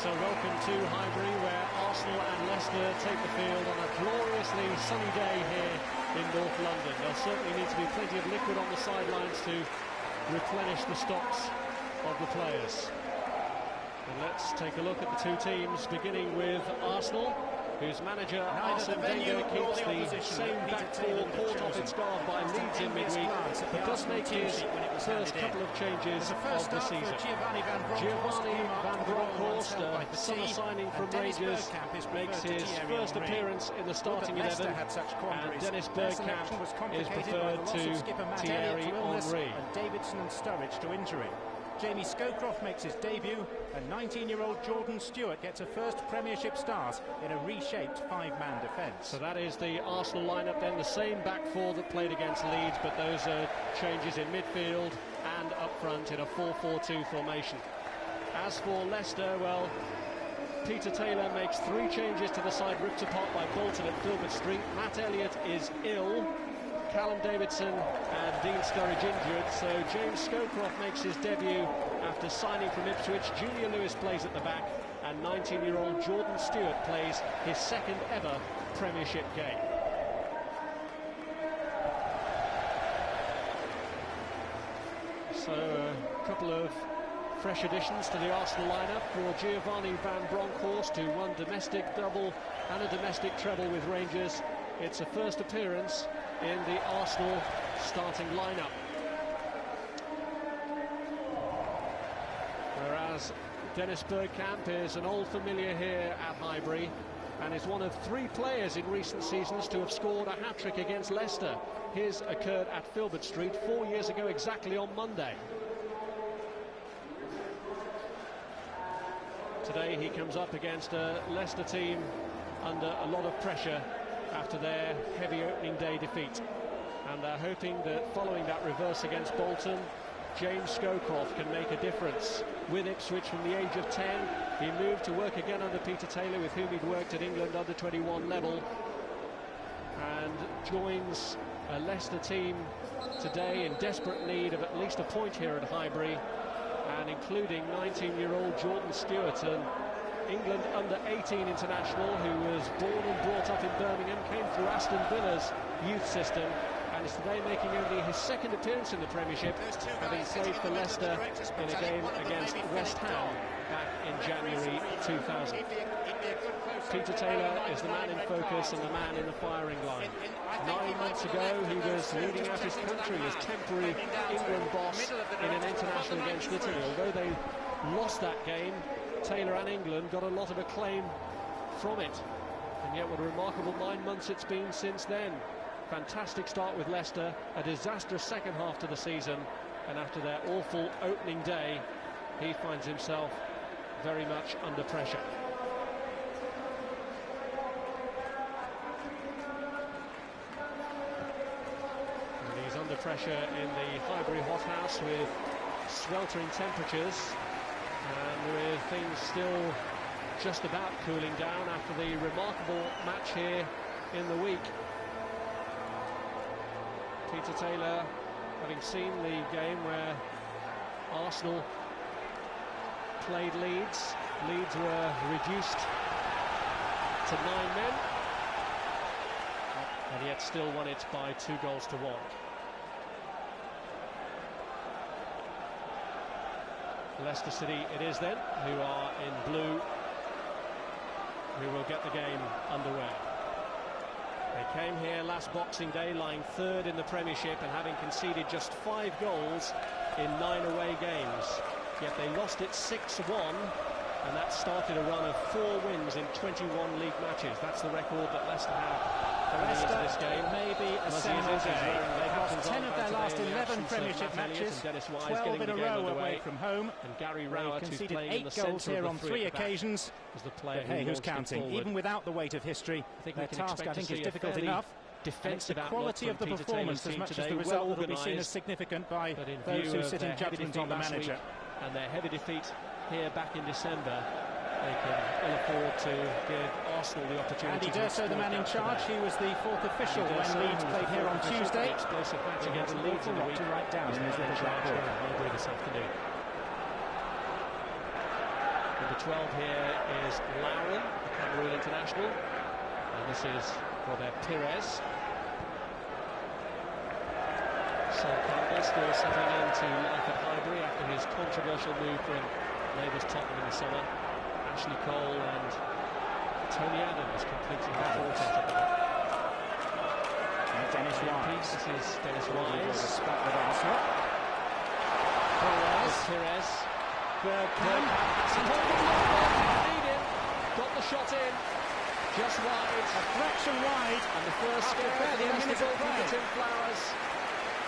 So welcome to Highbury, where Arsenal and Leicester take the field on a gloriously sunny day here in North London. There'll certainly need to be plenty of liquid on the sidelines to replenish the stocks of the players. And let's take a look at the two teams, beginning with Arsenal, whose manager Arsene Wenger keeps the same back four caught off its guard by Leeds in midweek, but does make his first couple of changes of the season. Giovanni van Bronckhorst, a summer signing from Rangers, makes his first appearance in the starting 11, and Dennis Bergkamp is preferred to Thierry Henry. And Davidson and Sturridge to injury. Jamie Scowcroft makes his debut, and 19-year-old Jordan Stewart gets a first Premiership start in a reshaped five-man defence. So that is the Arsenal lineup then, the same back four that played against Leeds, but those are changes in midfield and up front in a 4-4-2 formation. As for Leicester, well, Peter Taylor makes three changes to the side ripped apart by Bolton at Filbert Street. Matt Elliott is ill, Callum Davidson and Dean Sturridge injured, so James Scowcroft makes his debut after signing from Ipswich. Junior Lewis plays at the back, and 19-year-old Jordan Stewart plays his second ever Premiership game. So a couple of fresh additions to the Arsenal lineup for Giovanni van Bronckhorst, who won domestic double and a domestic treble with Rangers. It's a first appearance in the Arsenal starting lineup. Whereas Dennis Bergkamp is an old familiar here at Highbury and is one of three players in recent seasons to have scored a hat-trick against Leicester. His occurred at Filbert Street 4 years ago exactly on Monday. Today he comes up against a Leicester team under a lot of pressure after their heavy opening day defeat, and they're hoping that following that reverse against Bolton, James Scowcroft can make a difference. With Ipswich from the age of 10, he moved to work again under Peter Taylor, with whom he'd worked at England under 21 level, and joins a Leicester team today in desperate need of at least a point here at Highbury, and including 19-year-old Jordan Stewart, an England under-18 international who was born and brought up in Birmingham, came through Aston Villa's youth system, and is today making only his second appearance in the Premiership, having played for Leicester in a game against West Ham back in January 2000. Peter Taylor is the man in focus and the man in the firing line. 9 months ago, he was leading out his country as temporary England boss in an international against Italy. Although they lost that game, Taylor and England got a lot of acclaim from it, and yet what a remarkable 9 months it's been since then. Fantastic start with Leicester, a disastrous second half to the season, and after their awful opening day, he finds himself very much under pressure. And he's under pressure in the Highbury hothouse with sweltering temperatures, and with things still just about cooling down after the remarkable match here in the week. Peter Taylor, having seen the game where Arsenal played Leeds, Leeds were reduced to 9 men, and yet still won it by 2-1. Leicester City it is then, who are in blue, who will get the game underway. They came here last Boxing Day lying third in the Premiership and having conceded just 5 goals in 9 away games. Yet they lost it 6-1, and that started a run of 4 wins in 21 league matches. That's the record that Leicester have. For Leicester, this game may be a seminal day. They've lost 10 of their last 11 Premiership matches, 12 in a row away from home, and Gary Rowett conceded 8 goals here on 3 occasions. But hey, who's counting? Even without the weight of history, their task, I think, is difficult enough. Defensive, and the quality of the performance, as much as the result, will be seen as significant by those who sit in judgment on the manager. And their heavy defeat here back in December, they can ill afford to give Arsenal the opportunity. Andy D'Urso, the man in charge, he was the 4th official when Leeds played here on Tuesday. Explosive match against Leeds in the week. To write down in his little black book this afternoon. Number 12 here is Lauren, the Cameroon international. And this is Robert Pires. Sol Campbell still settling into life at Highbury after his controversial move from Labour's Tottenham in the summer. Ashley Cole and Tony Adams completing the quartet. Dennis Wise. This is Dennis Wise. Spat with Arsenal. Pires. Bergkamp. Got the shot in. Just wide. A fraction wide. And the first scare for the Leicester goal Tim Flowers,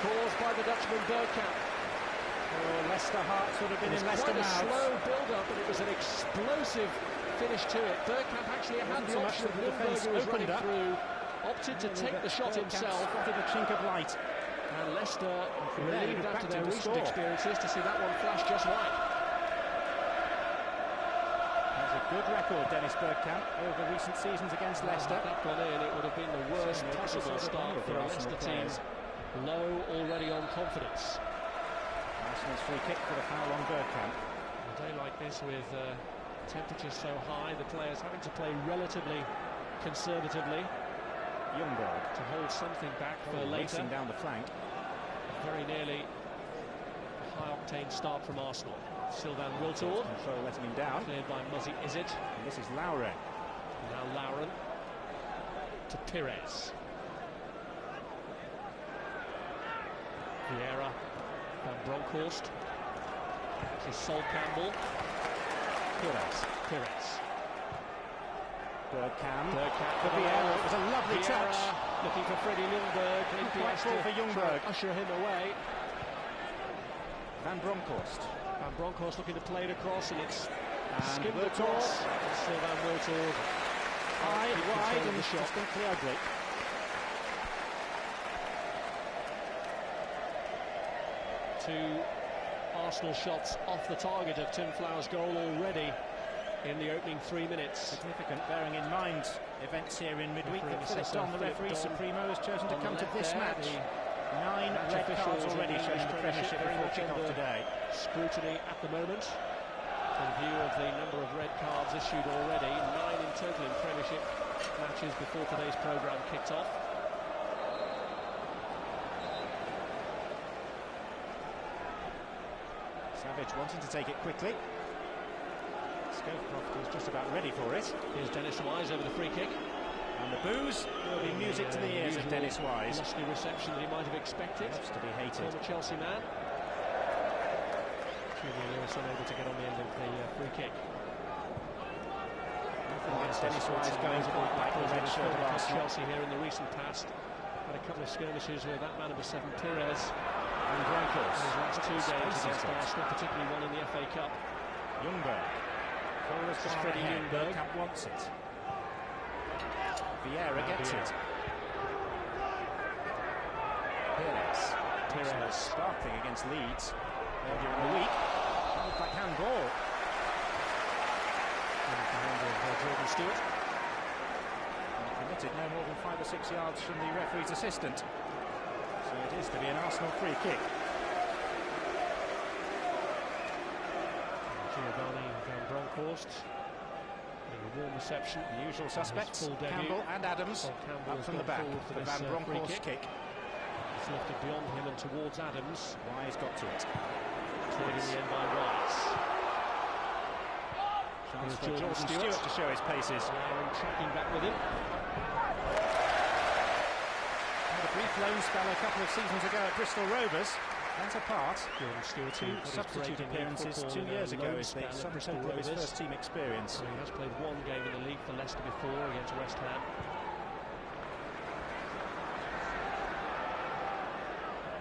caused by the Dutchman Bergkamp. Oh, Leicester hearts would have been in Leicester mouths. Quite a slow build-up, but it was an explosive finish to it. Bergkamp actually had the option of Ljungberg, who was running through, opted to take the shot himself. Spotted a chink of light. And Leicester relieved after their recent experiences to see that one flash just right. Has a good record, Dennis Bergkamp, over recent seasons against Leicester. Had that gone in, it would have been the worst possible start for a Leicester team. Low already on confidence. Arsenal's free kick for the foul on Bergkamp. A day like this with temperatures so high, the players having to play relatively conservatively. Ljungberg to hold something back for later. Racing down the flank. Very nearly a high-octane start from Arsenal. Sylvain Wiltord. Control letting him down. Cleared by Muzzy Izzet. And this is Lauren. Now Lauren to Pires. Vieira. Van Bronckhorst. This is Sol Campbell. Pires. Bergkamp. For Vieira. It was a lovely touch. Looking for Freddie Ljungberg. Quite full for Ljungberg. Usher him away. Van Bronckhorst. Van Bronckhorst looking to play it across, and it's skimmed across. Sylvain Wiltord. Wide and distinctly ugly. Two Arsenal shots off the target of Tim Flowers' goal already in the opening 3 minutes. Significant, bearing in mind events here in midweek. Philip Don, the referee supremo, has chosen to come to this match. 9 red cards already shown in the Premiership before kick-off today. Scrutiny at the moment, in view of the number of red cards issued already. 9 in total in Premiership matches before today's programme kicked off. Savage wanting to take it quickly. Scowcroft is just about ready for it. Here's Dennis Wise over the free kick. And the boos will be music to the ears of Dennis Wise. Lusty reception that he might have expected. Loves to be hated. Former Chelsea man. Julian Lewis unable to get on the end of the free kick. Against Dennis Wise going quite like the red shirt of Arsenal. Chelsea here in the recent past. Had a couple of skirmishes with that man number 7, Pires. And Broncos. His last 2 games against Arsenal, particularly one in the FA Cup. Ljungberg. Corner's just Freddie Ljungberg. Bergkamp wants it. Vieira gets it. Pires sparkling against Leeds earlier in the week. Looked like handball. Jordan Stewart. Committed no more than 5 or 6 yards from the referee's assistant. So it is to be an Arsenal free kick. Giovanni Van Bronckhorst. A warm reception. The usual suspects, Campbell and Adams, up from the back for the Van Bronckhorst kick. It's lifted beyond him and towards Adams. Wise got to it. Cleared in the end by Wise. Chance for Jordan Stewart to show his paces. Now tracking back with him. Had a brief loan spell a couple of seasons ago at Bristol Rovers. That's apart. Jordan Stewart, 2 substitute appearances 2 years ago is the sum total of his first team experience. So he has played 1 game in the league for Leicester before against West Ham.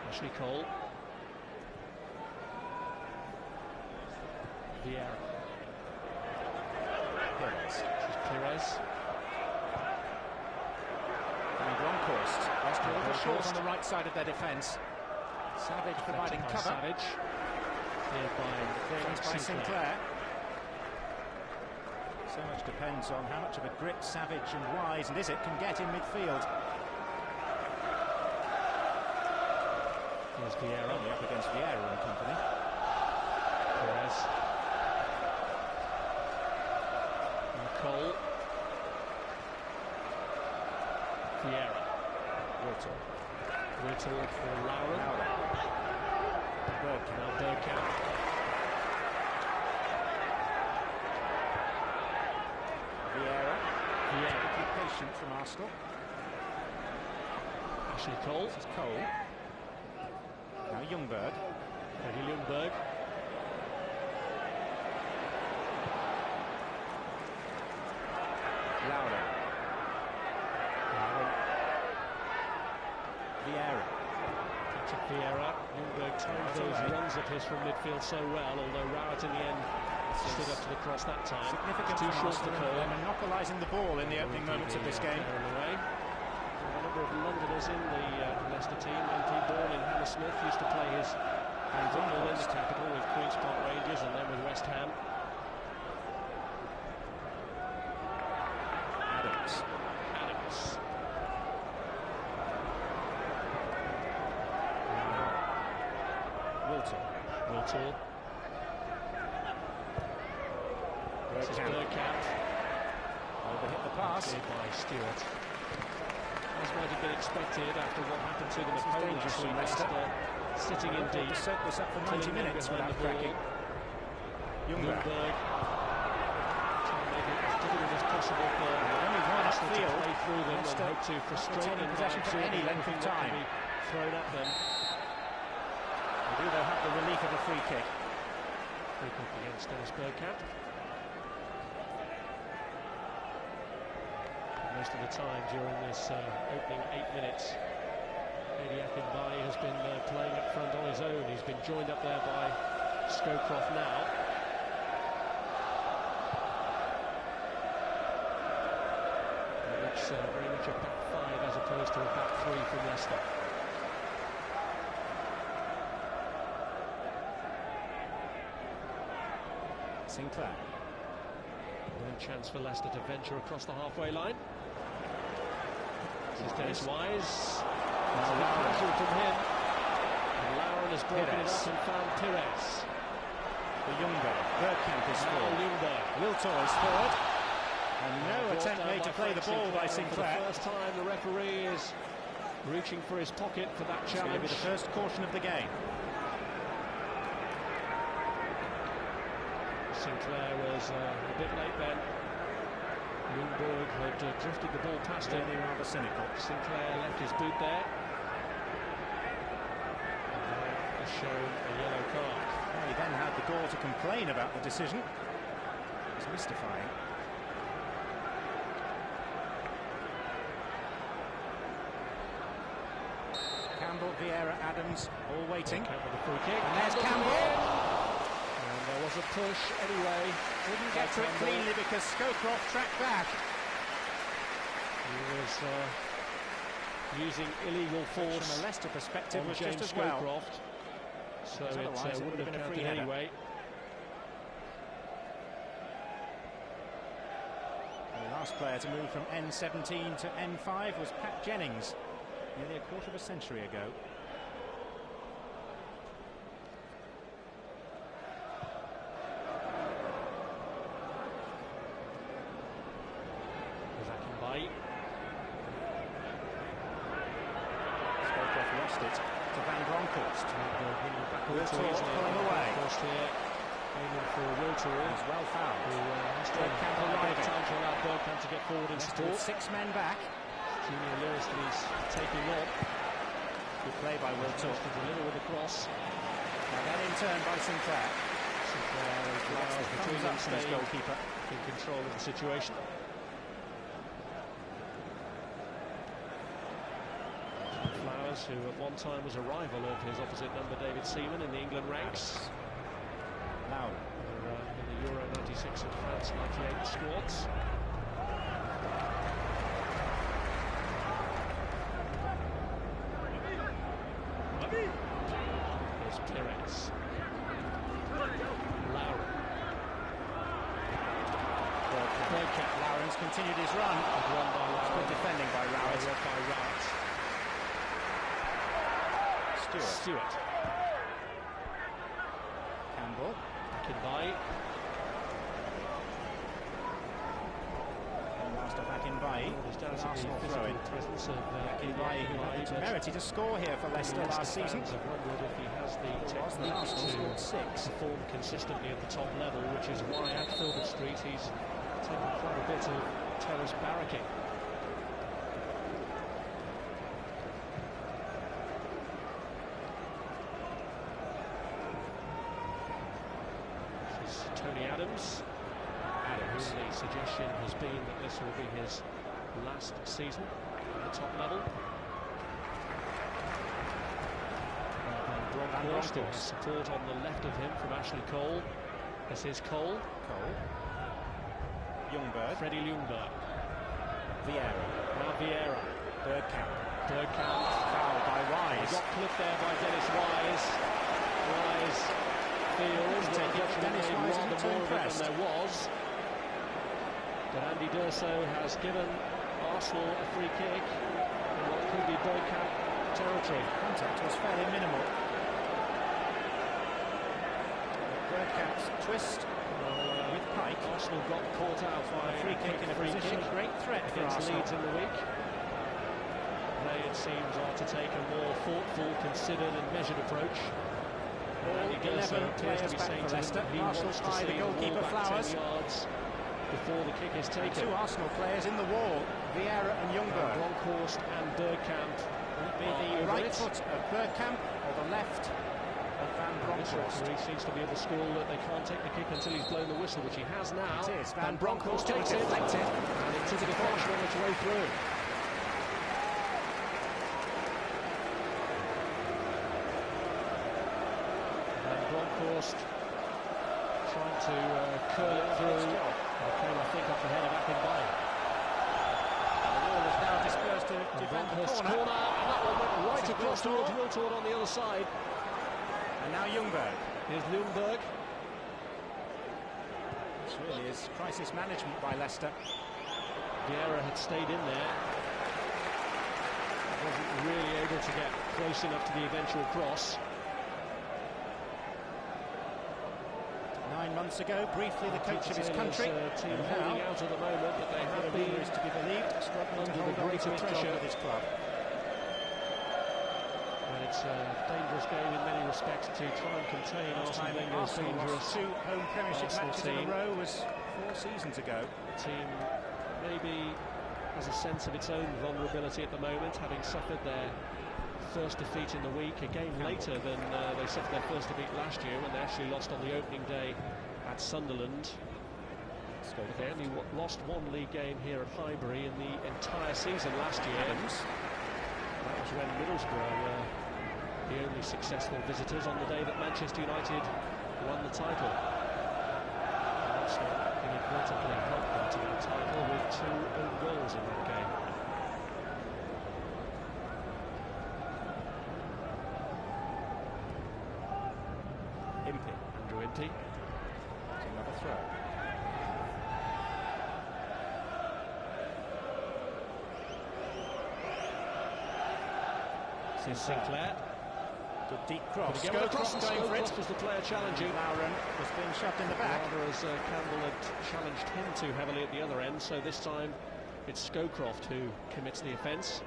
Ashley Cole. Vieira. Pires. Van Bronckhorst. That's a little short on the right side of their defence. Savage providing cover. Savage. Here by Sinclair. So much depends on how much of a grip Savage and Wise and Izzet can get in midfield. Here's Vieira. Up against Vieira and company. Pires. Cole. Vieira. Whittle for Lauren. Now Bergkamp. Vieira. Keep patient from Arsenal. Ashley Cole. This is Cole. Now Ljungberg. Freddie Ljungberg. Lauren. Vieira. Patrick Vieira. Ljungberg timed those runs of his from midfield so well, although Rowett in the end stood up to the cross that time. Significant too short to call. Monopolising the ball in the opening moments of this game. A number of Londoners in the Leicester team. MP born in Hammersmith, used to play his football in the capital with Queen's Park Rangers and then with West Ham. Adams. Wiltor. Bergkamp. Overhit the pass. By Stewart. As might have been expected after what happened to them at home last week. Leicester sitting in deep. Set this up for 90 minutes without cracking. Ljungberg. Trying to make it as difficult as possible for Leicester to play through them and hope to frustrate them possession for any length of time. Thrown at them. They do, they'll have the relief of a free kick. Free kick against Dennis Bergkamp. Most of the time during this opening 8 minutes, Eddie Akinbaye has been playing up front on his own. He's been joined up there by Scowcroft now. It's very much a back five as opposed to a back three from Leicester. Sinclair. No chance for Leicester to venture across the halfway line. This is Dennis Wise. That's a good pressure from him. And Lauren has broken it up and found Pires. For Ljungberg. Bergkamp is forward. Wiltor is forward. And no attempt made to play the ball by Sinclair. For the first time, the referee is reaching for his pocket for that challenge. It's going to be the first caution of the game. Sinclair was a bit late then. Ljungberg had drifted the ball past him. Really rather cynical. Sinclair left his boot there. And has shown a yellow card. Well, he then had the gall to complain about the decision. It's mystifying. Campbell, Vieira, Adams, all waiting. Campbell with the free kick. And there's Campbell. There was a push anyway. Didn't get to it cleanly because Scowcroft tracked back. He was using illegal force from a Leicester perspective on was James just as well. Scowcroft. So it wouldn't have counted anyway. The last player to move from N17 to N5 was Pat Jennings, nearly a quarter of a century ago. Scowcroft lost it to Van Bronckhorst. Wiltor pulling away. Aiming for Wiltor. He's well fouled. Bergkamp arriving. Time to allow Bergkamp to get forward and support. 6 men back. Junior Lewis is taking on. Good play by Wiltor. To deliver with a cross. And then in turn by Sinclair. Sinclair is between them, staying goalkeeper in control of the situation. Who at one time was a rival of his opposite number, David Seaman, in the England ranks. Now in the Euro 96 and France 98 squads. There's Pires. Lauren. Bergkamp. Lauren's continued his run. Run by Lauren. Good defending by Rowett. Stewart. Campbell. Akinbaye. Bailly, Arsenal throw-in. Presence of Bailly, who had the temerity to score here for Leicester last season. I've wondered if he has the technique to perform consistently at the top level, which is why at Filbert Street he's taken quite a bit of terrace barracking. This is Tony Adams. The suggestion has been that this will be his last season at the top level. Van Bronckhorst, support on the left of him from Ashley Cole. This is Cole. Ljungberg. Freddie Ljungberg. Vieira. Now Vieira. Bergkamp. Foul by Wise. Got clipped there by Dennis Wise. Wise feels that Dennis Wise isn't too impressed than there was. But Andy D'Urso has given Arsenal a free kick in what could be Bergkamp territory. Contact was fairly minimal. Bergkamp's twist with Pike. Arsenal got caught out by a free kick in a position of great threat for Arsenal. Leeds in the week. They, it seems, are to take a more thoughtful, considered and measured approach. Andy D'Urso appears to be saying to Leicester. Arsenal by the goalkeeper Flowers. Before the kick is taken. Two Arsenal players in the wall, Vieira and Ljungberg. Bronckhorst and Bergkamp. Will it be the right foot of Bergkamp or the left of Van Bronckhorst? He seems to be of the school that they can't take the kick until he's blown the whistle, which he has now. It is. Van Bronckhorst takes it, and it took a deflection on its way through. Van Bronckhorst trying to curl it through. Came, I think, off the head of Akinbaye. The wall is now dispersed to defend the corner. And that one went right across towards Wiltord on the other side. And now Ljungberg. Here's Ljungberg. This really is crisis management by Leicester. Vieira had stayed in there. Wasn't really able to get close enough to the eventual cross. 9 months ago, briefly the coach of his country. Team holding out at the moment, but they have been, to be believed, struggling under the greater pressure of his club. And it's a dangerous game in many respects to try and contain Arsene Wenger's dangerous 2 home Premiership matches team. in a row was 4 seasons ago. The team maybe has a sense of its own vulnerability at the moment, having suffered their first defeat in the week, a game later than they suffered their first defeat last year when they actually lost on the opening day at Sunderland. They only lost 1 league game here at Highbury in the entire season last year. That was when Middlesbrough were the only successful visitors on the day that Manchester United won the title. Arsenal inadvertently helped them to the title with 2 own goals in that game. Andrew Impey. Another throw. Sinclair. Good deep cross. Scowcroft going for it. Was the player challenging. Lauren was being shoved in the back. Rather as Campbell had challenged him too heavily at the other end, so this time it's Scowcroft who commits the offence.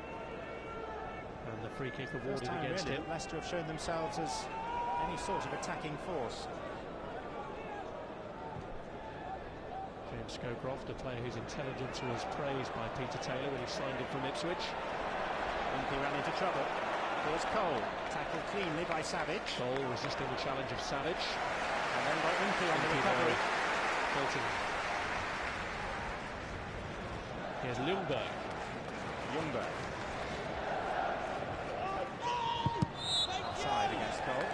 And the free kick awarded against him. Leicester have shown themselves as any sort of attacking force. James Scowcroft, a player whose intelligence was praised by Peter Taylor when he signed him from Ipswich. Impey ran into trouble. Here's Cole, tackled cleanly by Savage. Cole resisting the challenge of Savage. And then by Impey on the recovery. Here's Ljungberg. Offside against Cole.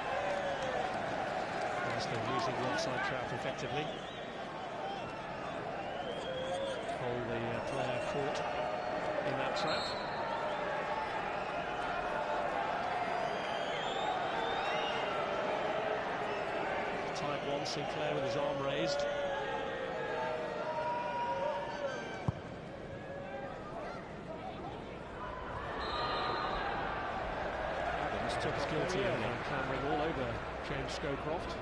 Leicester using the offside trap effectively. Cole, the player caught in that trap. Tight one, Sinclair with his arm raised. Adams took guilty of clambering all over James Scowcroft.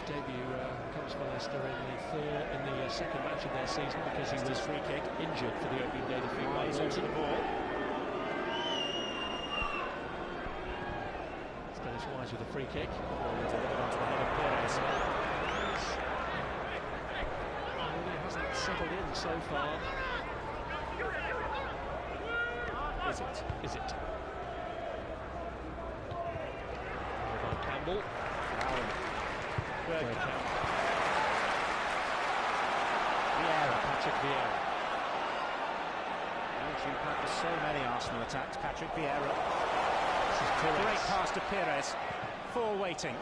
debut comes for Leicester in the second match of their season because he was free kick injured for the opening day defeat by Bolton. Dennis Wise with a free kick. Onto the head of Perez. He hasn't settled in so far. Is it? Campbell. Bergkamp. Patrick Vieira. You've had for so many Arsenal attacks. Patrick Vieira. Great pass to Perez. Four waiting.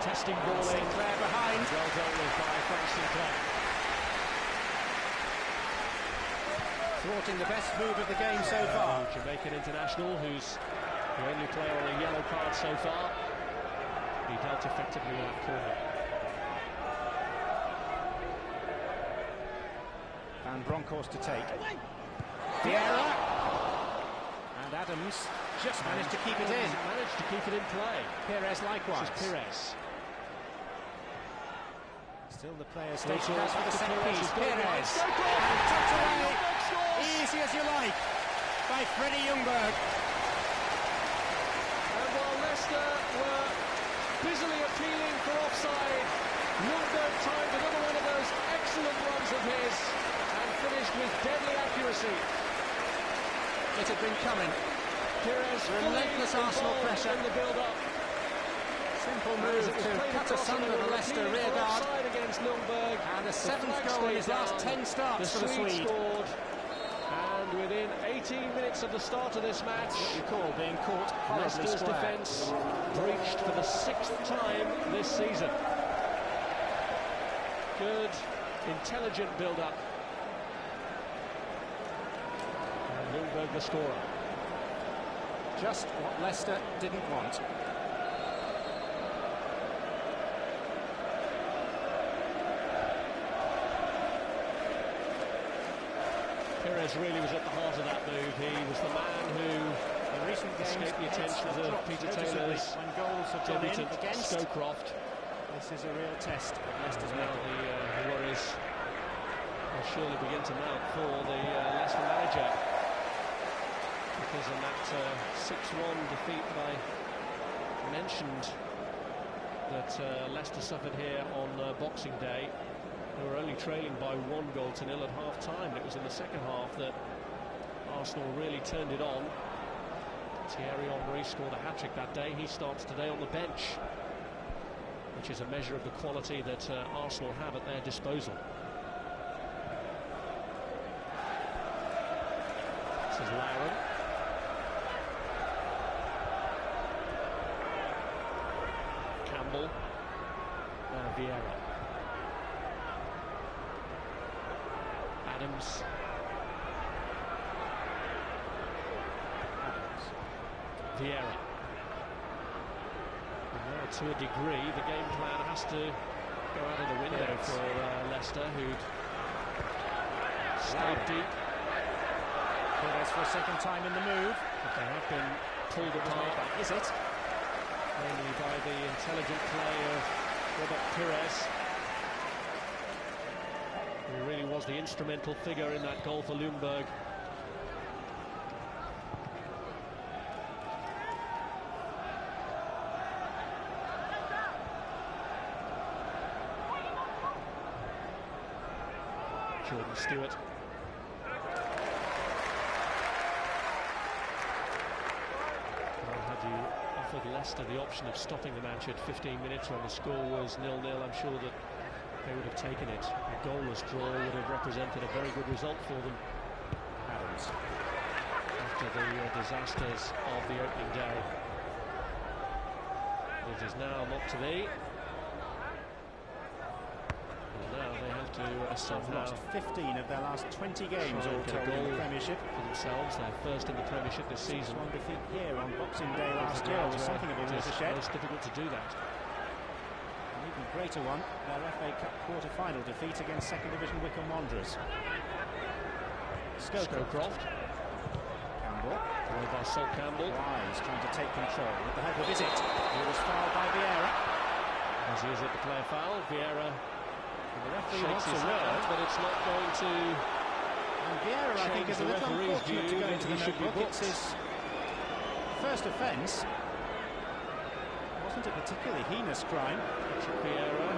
Testing ball in. Sinclair behind. Well dealt with by Frank Sinclair. Thwarting the best move of the game so far. Jamaican international, who's the only player on a yellow card so far. He dealt effectively with that corner. Van Bronckhorst to take. Vieira. And Adams just managed to keep it in. Managed to keep it in play. Perez likewise. Perez. Still the players station pass for the set piece. Perez. And tucked away. Easy as you like by Freddie Ljungberg. And while Leicester were busily appealing for offside, Ljungberg timed another one of those excellent runs of his and finished with deadly accuracy. It had been coming. Perez relentless Arsenal pressure in the build-up. Simple move to cut asunder the Leicester rear guard. Against Ljungberg. And the seventh goal in his last 10 starts for the Swede. Scored. And within 18 minutes of the start of this match, what you call being caught horribly Leicester's defence breached for the 6th time this season. Good, intelligent build-up. And Ljungberg the scorer. Just what Leicester didn't want. Perez really was at the heart of that move. He was the man who escaped the attentions of Peter Taylor's when goals have gone in against Scowcroft. This is a real test of Leicester's now the worries will surely begin to mount for the Leicester manager, because in that 6-1 defeat that I mentioned that Leicester suffered here on Boxing Day, they were only trailing by 1-0 at half-time. It was in the second half that Arsenal really turned it on. Thierry Henry scored a hat-trick that day. He starts today on the bench, which is a measure of the quality that Arsenal have at their disposal. This is Lauren. Campbell. Now Vieira. Adams. Vieira. To a degree, the game plan has to go out of the window for Leicester, who'd stayed deep. Perez for a second time in the move. But they have been pulled apart. Is it? Mainly by the intelligent play of Robert Perez, who really was the instrumental figure in that goal for Ljungberg. Jordan Stewart. Well, had you offered Leicester the option of stopping the match at 15 minutes when the score was 0-0, I'm sure that they would have taken it. A goalless draw would have represented a very good result for them. Adams, after the disasters of the opening day. It is now not to be. Now they have to somehow lost 15 of their last 20 games all told in the Premiership for themselves. They're first in the Premiership this season. One defeat here on Boxing Day last year was something of a watershed. It's difficult to do that. An even greater one, their FA Cup quarter-final defeat against Second Division Wycombe Wanderers. Scowcroft. Campbell. Played by Sol Campbell. Wise trying to take control with the help of Is It. He was fouled by Vieira. As he is at the player foul, Vieira the referee shakes his hand, but it's not going to. And Vieira, I think, is a little unfortunate to go into the notebook. It's his first offence. Wasn't a particularly heinous crime. Vieira,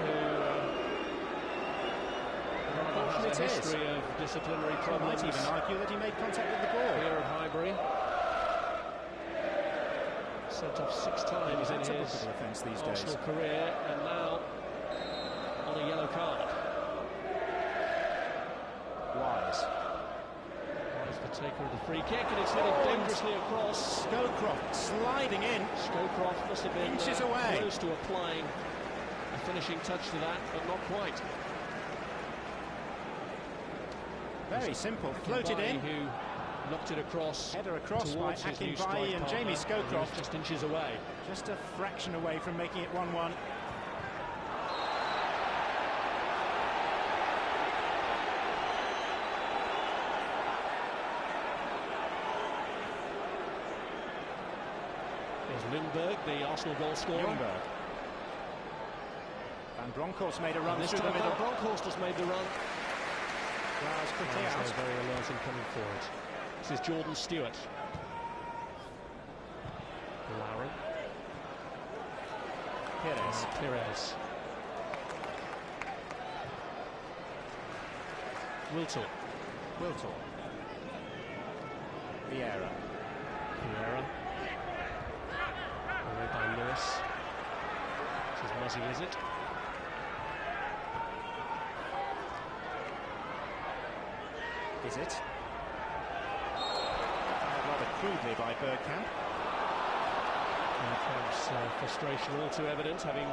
who has a history of disciplinary problems. I might even argue that he made contact with the ball. Here at Highbury. Sent off 6 times in his Arsenal career, and now on a yellow card. Wise the taker of the free kick, and it's headed dangerously across. Scowcroft sliding in. Scowcroft must have been inches away, close to applying a finishing touch to that, but not quite. Very simple, floated in. Who knocked it across. Header across by Akinbaye, and Jamie Scowcroft just inches away. Just a fraction away from making it 1-1. Ljungberg, the Arsenal goal scorer. Ljungberg. Van Bronckhorst made a run through the middle. Van Bronckhorst has made the run. Flowers quickly out. Very alert in coming forward. This is Jordan Stewart. Lauren. Pires. Wiltor. Vieira. Away by Lewis. This is Muzzy, is it? Is it? Rather crudely by Bergkamp. Bergkamp's frustration all too evident, having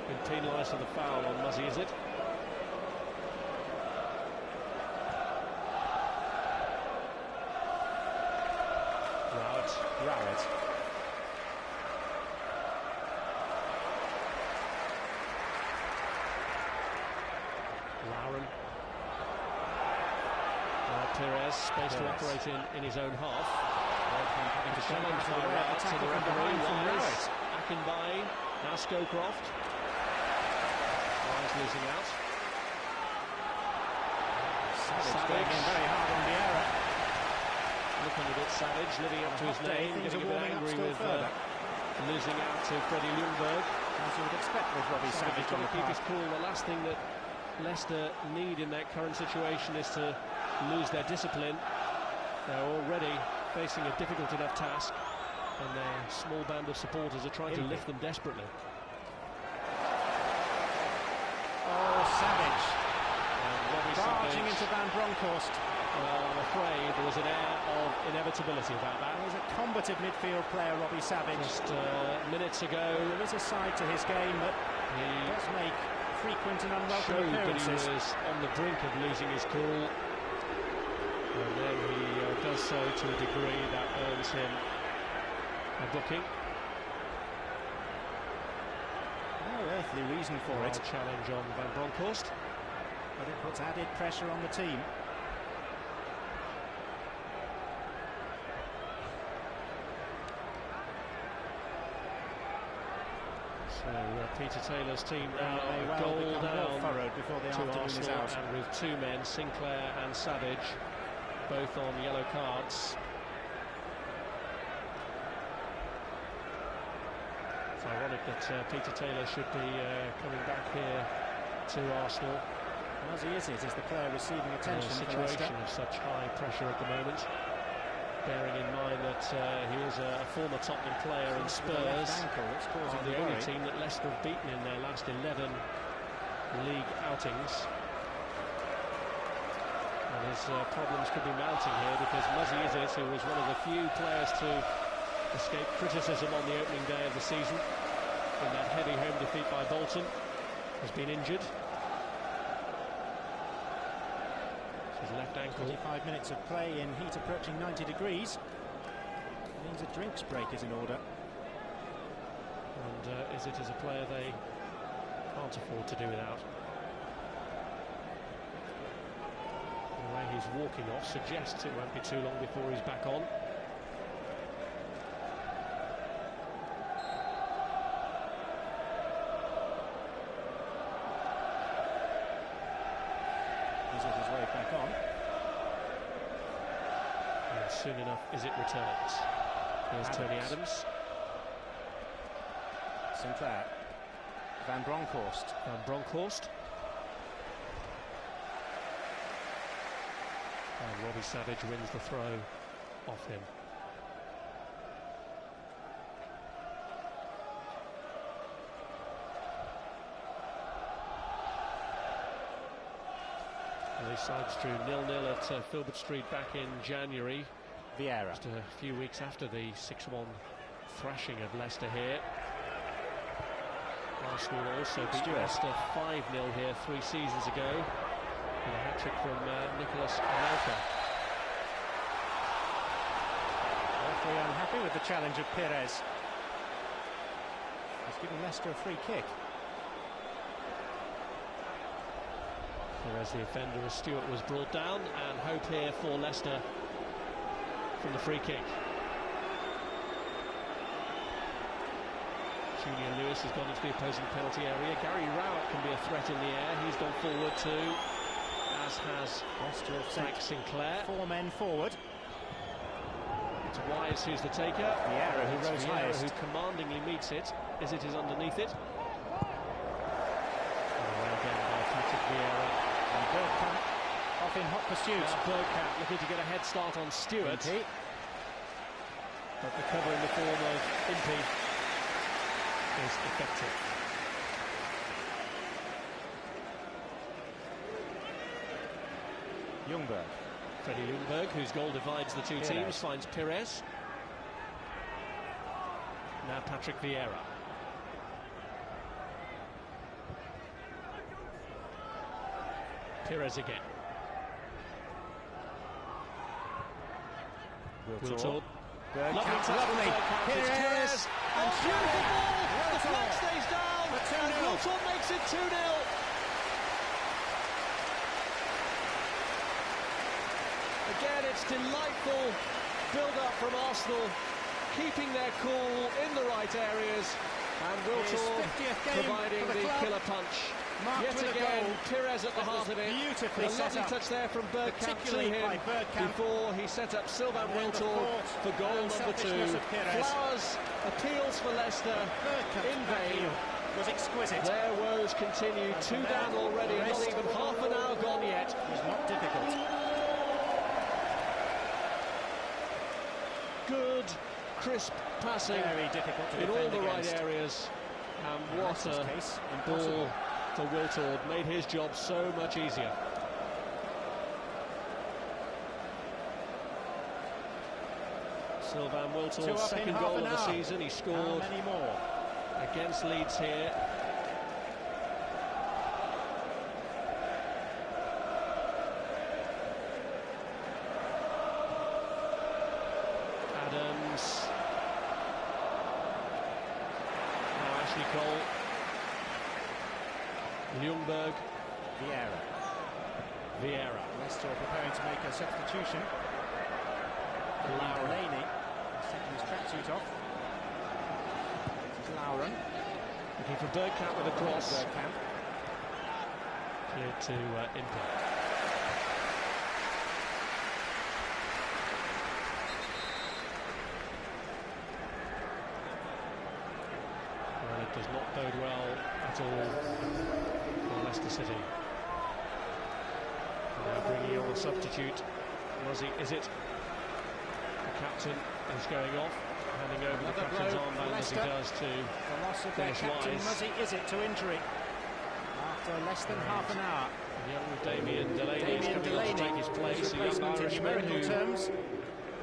been penalised for the foul on Muzzy, is it? Rowett. Lauren. Pires, space to operate in his own half. Having to challenge by Rowett to the referee. Wise. Akinbaye. Now Scowcroft. Wise losing out. Savage going in very hard on Vieira. Looking a bit savage, living up to his name, getting a bit angry with losing out to Freddie Ljungberg. As you would expect with Robbie Savage on the keep his cool. The last thing that Leicester need in that current situation is to lose their discipline. They're already facing a difficult enough task, and their small band of supporters are trying to lift them desperately. Oh, Savage. Barging into Van Bronckhorst. Well, I'm afraid there was an air of inevitability about that. He's a combative midfield player, Robbie Savage. Just minutes ago, there is a side to his game that he does make frequent and unwelcome appearances. That he was on the brink of losing his cool, and then he does so to a degree that earns him a booking. No earthly reason for it. Challenge on Van Bronckhorst, but it puts added pressure on the team. So Peter Taylor's team now goal down furrowed before the afternoon is out, and with 2 men, Sinclair and Savage, both on yellow cards. It's ironic that Peter Taylor should be coming back here to Arsenal. As he is the player receiving attention. In a situation of such high pressure at the moment, bearing in mind that he is a former Tottenham player in Spurs, the only team that Leicester have beaten in their last 11 league outings. And his problems could be mounting here, because Muzzy Izzet, who was one of the few players to escape criticism on the opening day of the season in that heavy home defeat by Bolton, has been injured. His left ankle. 25 minutes of play in heat approaching 90 degrees. It means a drinks break is in order. And Izzet is a player they can't afford to do without. The way he's walking off suggests it won't be too long before he's back on. it his way back on. And soon enough as it returns. Here's Tony Adams. Sinclair. Van Bronckhorst. Van Bronckhorst. And Robbie Savage wins the throw off him. These sides drew 0-0 at Filbert Street back in January. Vieira. Just a few weeks after the 6-1 thrashing of Leicester here. Arsenal also beat Leicester 5-0 here 3 seasons ago, with a hat-trick from Nicolas Anelka. Referee unhappy with the challenge of Perez. He's given Leicester a free kick. Perez, the offender, as Stewart was brought down, and hope here for Leicester from the free kick. Julian Lewis has gone into the opposing penalty area. Gary Rowett can be a threat in the air. He's gone forward too, as has Frank Sinclair. 4 men forward. It's Wise who's the taker. Vieira, who rose highest, who commandingly meets it. Is underneath it? Away again by Patrick Vieira. And Bergkamp off in hot pursuit. Bergkamp looking to get a head start on Stewart. Impey. But the cover in the form of Impey is effective. Ljungberg. Freddie Ljungberg, whose goal divides the two teams, finds Perez. Now Patrick Vieira. Perez again. Wiltord. Lovely. Perez. And beautiful ball. The flag stays down. And Wiltord makes it 2-0. Again, it's delightful build-up from Arsenal, keeping their cool in the right areas, and Wiltord providing the killer punch. Yet again, Perez at the heart of it. Beautifully a lovely touch there from Bergkamp to him before he set up Sylvain Wiltord for goal number 2. Flowers appeals for Leicester in vain. Was exquisite. Their woes continue. 2 down already, not even half an hour gone yet. It was not difficult. Good, crisp passing. Very difficult to in all the against. Right areas. And what a ball for Wiltord. Made his job so much easier. Sylvain Wiltord's second goal of the season. He scored against Leeds here. Adams. Now Ashley Cole. Ljungberg. Vieira. Leicester preparing to make a substitution. Delaney taking his tracksuit off. This is Lauren. Looking for Bergkamp with a cross. Bergkamp. Cleared to Impey. Well, it does not bode well at all for Leicester City. Now bringing on a substitute. Muzzy, is it? The captain is going off, handing over the captain's armband as he does to the loss of their captain, Muzzy, is it, to injury after less than half an hour. Young Damien Delaney is coming on to take his place. A young Irishman who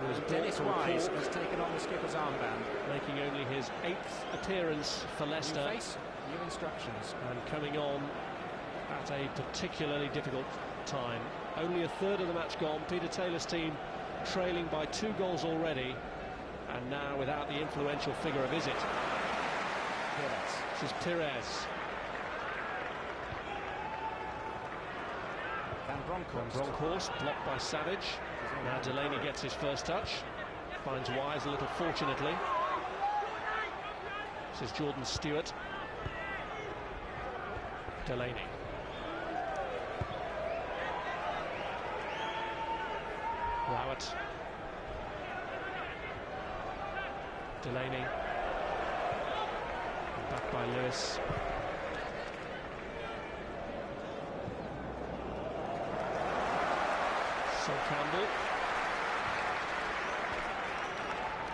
was Dennis Wise has taken on the skipper's armband, making only his 8th appearance for Leicester. New instructions, and coming on at a particularly difficult time. Only a third of the match gone. Peter Taylor's team trailing by 2 goals already, and now without the influential figure of Izzet. This is Perez. Van Bronckhorst blocked by Savage. Now Delaney gets his first touch. Finds Wise a little fortunately. This is Jordan Stewart. Delaney. Rowett. Delaney. Back by Lewis. Sol Campbell.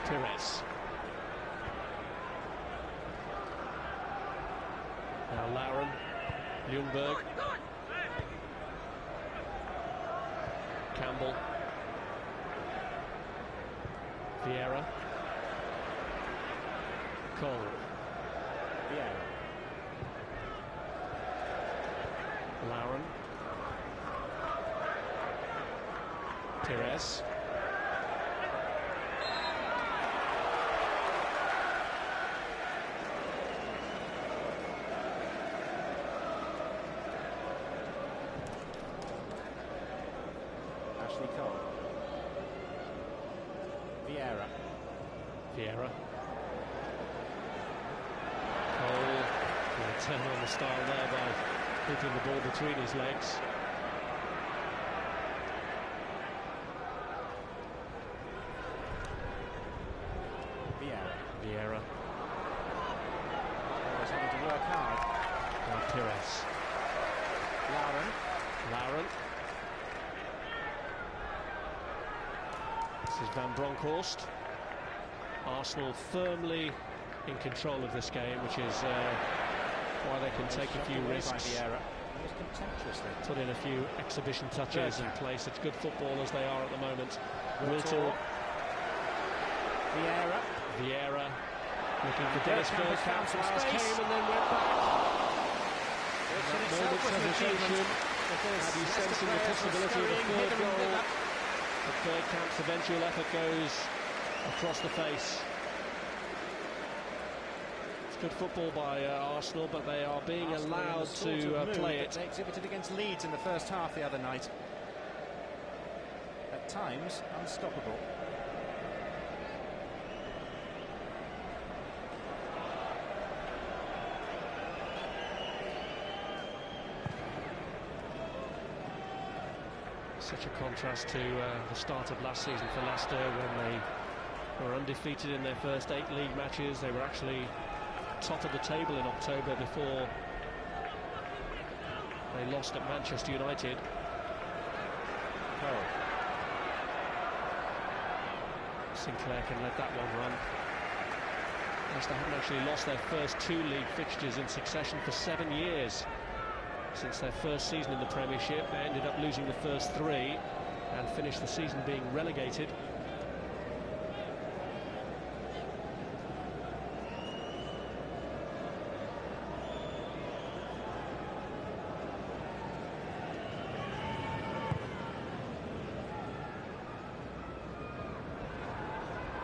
Pires. Now Lauren. Ljungberg. Campbell. Vieira. Cole. Vieira. Lauren. Pires. Ashley Cole. Vieira. Vieira. Cole. Turn on the style there by hitting the ball between his legs. Vieira. Always having to work hard. Now Pires. Lauren. This is Van Bronckhorst. Arsenal firmly in control of this game, which is why they can take a few risks. Put in a few exhibition touches and play such good football as they are at the moment. Wiltor. Vieira looking for Dennis Bergkamp. Flowers came and then went back. That moment's hesitation had you sensing the possibility of a third goal. But Bergkamp's eventual effort goes across the face. It's good football by Arsenal, but they are being allowed to play it. They exhibited against Leeds in the first half the other night. At times, unstoppable. Such a contrast to the start of last season for Leicester, when they were undefeated in their first 8 league matches. They were actually top of the table in October before they lost at Manchester United. Oh. Sinclair can let that one run. Leicester haven't actually lost their first 2 league fixtures in succession for 7 years. Since their first season in the Premiership, they ended up losing the first 3 and finished the season being relegated.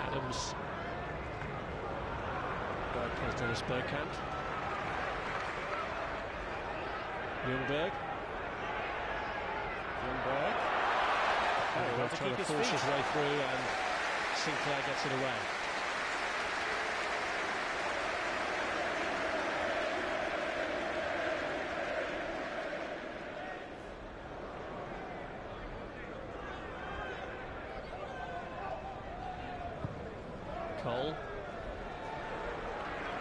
Adams. There's Dennis Bergkamp. Ljungberg. Trying to force his way through, and Sinclair gets it away. Cole.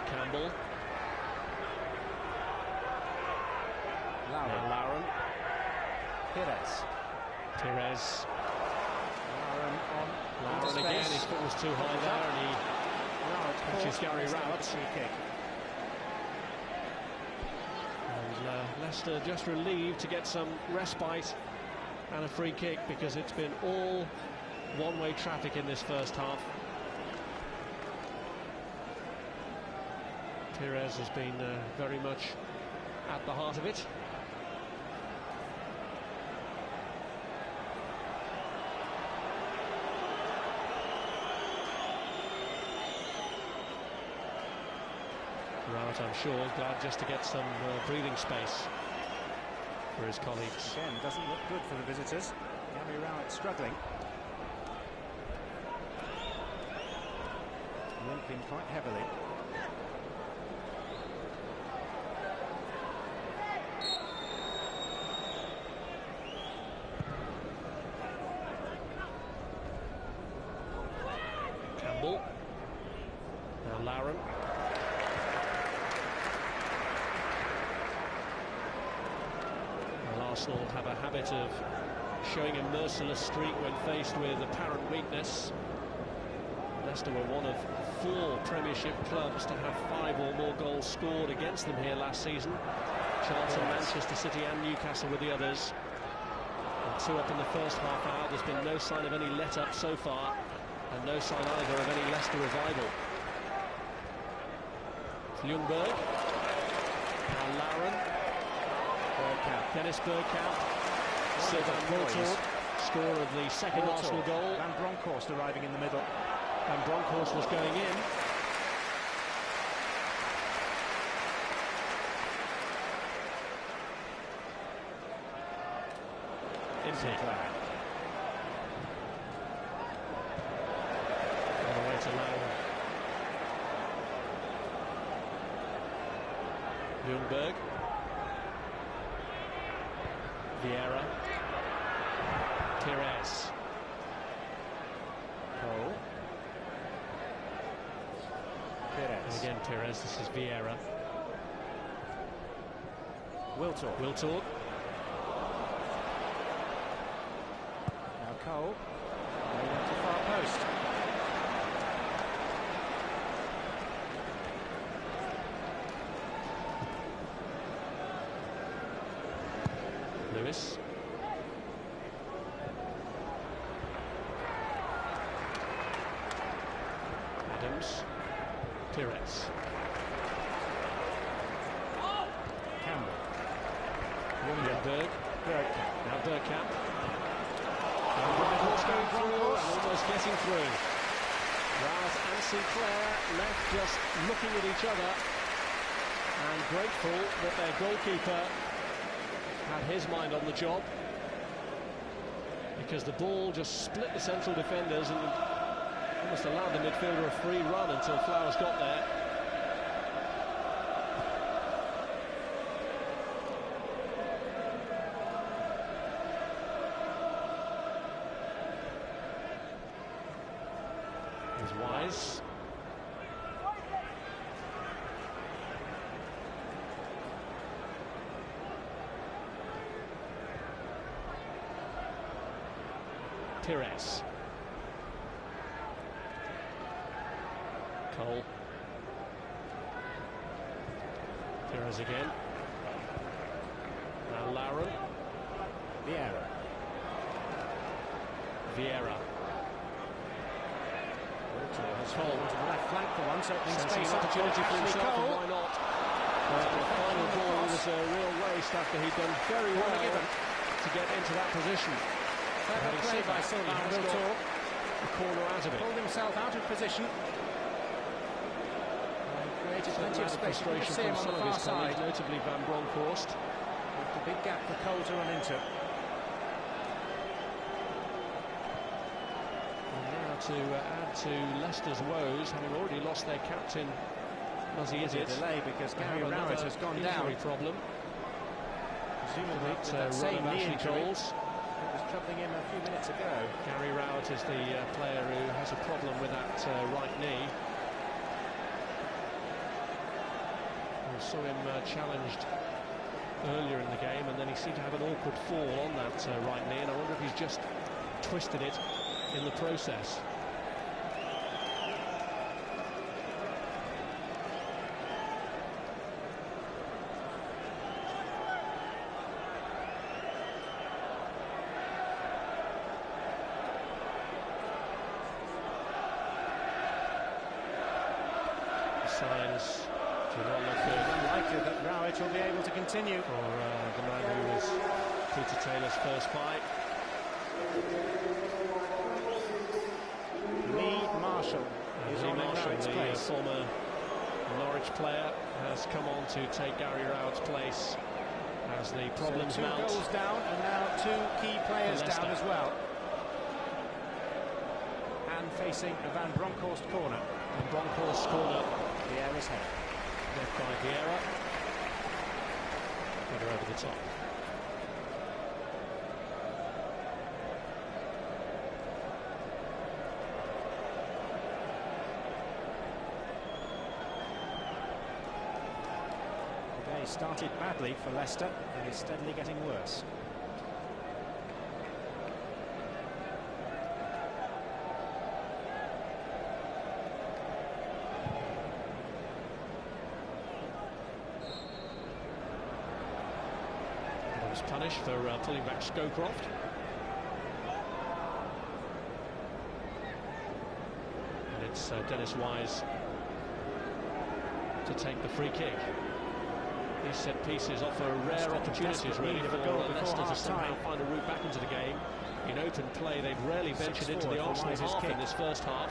Campbell. Lauren. Pires. Lauren again, his foot was too high there, and he catches Gary Rowett. Free kick. And Leicester just relieved to get some respite and a free kick, because it's been all one-way traffic in this first half. Pires has been very much at the heart of it. Rowett, I'm sure, glad just to get some breathing space for his colleagues. Again, doesn't look good for the visitors. Gary Rowett struggling. Limping quite heavily. ball. Now Lauren. Well, Arsenal have a habit of showing a merciless streak when faced with apparent weakness. Leicester were one of 4 Premiership clubs to have 5 or more goals scored against them here last season. Charlton, Manchester City and Newcastle were the others. And 2 up in the first half hour. There's been no sign of any let-up so far, and no sign either of any Leicester revival. It's Ljungberg. Now Lauren. Bergkamp. Dennis Bergkamp. Sylvain Wiltord, scorer of the second Arsenal goal. Van Bronckhorst arriving in the middle. Van Bronckhorst was going in. Sinclair. On the way to Lauren. Ljungberg. Vieira. Pires. Cole. Pires. And again Pires, this is Vieira. Wiltord. Now Cole. Going up to far post. Lewis. Adams. Pires. Campbell. Ljungberg. Bergkamp. Now Bergkamp. Bronckhorst going through and almost getting through. Rowett and Sinclair left just looking at each other and grateful that their goalkeeper had his mind on the job, because the ball just split the central defenders and almost allowed the midfielder a free run until Flowers got there. Here's Wise. Pires. Cole. Pires again. Now Lauren. Vieira. Wiltord has fallen to the left flank for once, opening space opportunity for himself, Cole. and why not? The final ball was a real waste after he'd done very well to get into that position. Clever play by Sylvain Wiltord. The corner out of it. Pulled himself out of position. Created plenty of space. You can see him on the far side. Notably Van Bronckhorst. Left a big gap for Cole to run into. And now to add to Leicester's woes, having already lost their captain, Muzzy Izzet. Delay because Gary Rowett has gone down. Problem. Presumably with that same knee injury. It was troubling him a few minutes ago. Gary Rowett is the player who has a problem with that right knee. We saw him challenged earlier in the game, and then he seemed to have an awkward fall on that right knee, and I wonder if he's just twisted it in the process. Signs do not look good. Unlikely that Rowett will be able to continue. For the man who was Peter Taylor's first fight. Lee Marshall is on Rowett's place. The former Norwich player has come on to take Gary Rowett's place as the problems so mount. 2 goals down and now 2 key players down as well. And facing a Van Bronckhorst corner. Van Bronckhorst corner. Vieira's head. Left by Vieira. Header over the top. started badly for Leicester and is steadily getting worse. He was punished for pulling back Scowcroft. And it's Dennis Wise to take the free kick. These set pieces offer rare opportunities really for Leicester to somehow find a route back into the game. In open play, they've rarely ventured into the Arsenal half in this first half.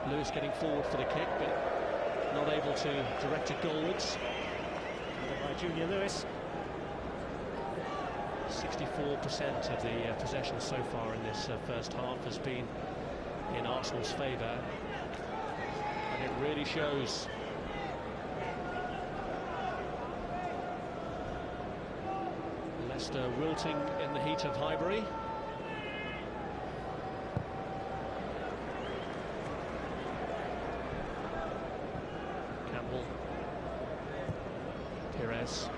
Lewis getting forward for the kick, but not able to direct it goalwards. By Junior Lewis. 64% of the possession so far in this first half has been in Arsenal's favour, and it really shows. Leicester wilting in the heat of Highbury. Campbell, Pires,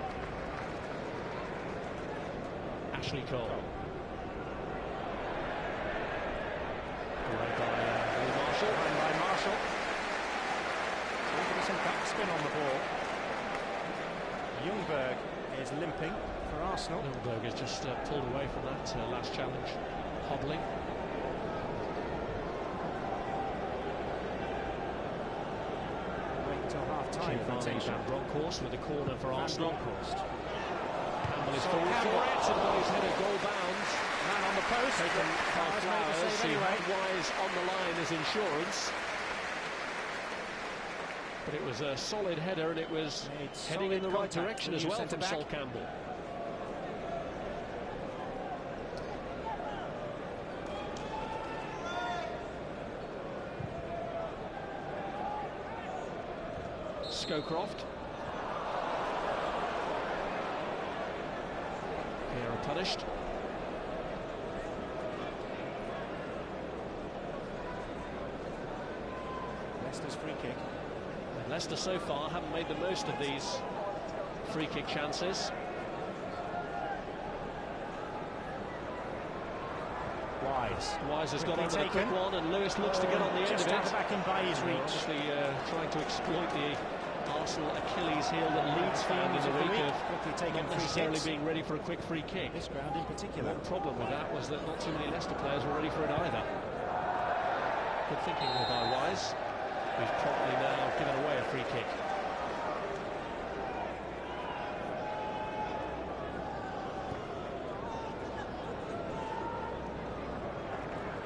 Ashley Cole. Away by Marshall. By Marshall. Some backspin on the ball. Ljungberg is limping for Arsenal. Ljungberg has just pulled away from that last challenge, hobbling. Wait until half-time. Van Bronckhorst with the corner for Arsenal. Campbell is So forward for Campbell. it, and got his header goal bound. Man on the post. Taken by Flowers, Anyway. had Wise on the line as insurance. But it was a solid header, and it was heading in the right direction as well from Sol Campbell. Scowcroft. Here punished. Leicester's free kick. And Leicester so far haven't made the most of these free kick chances. Wise has got on a quick one, and Lewis looks to get on the end of it. Just back in by his reach. Obviously trying to exploit the Arsenal Achilles heel that Leeds found in the week of not necessarily being ready for a quick free kick. This ground in particular. One problem with that was that not too many Leicester players were ready for it either. Good thinking there by Wise, who's promptly now given away a free kick.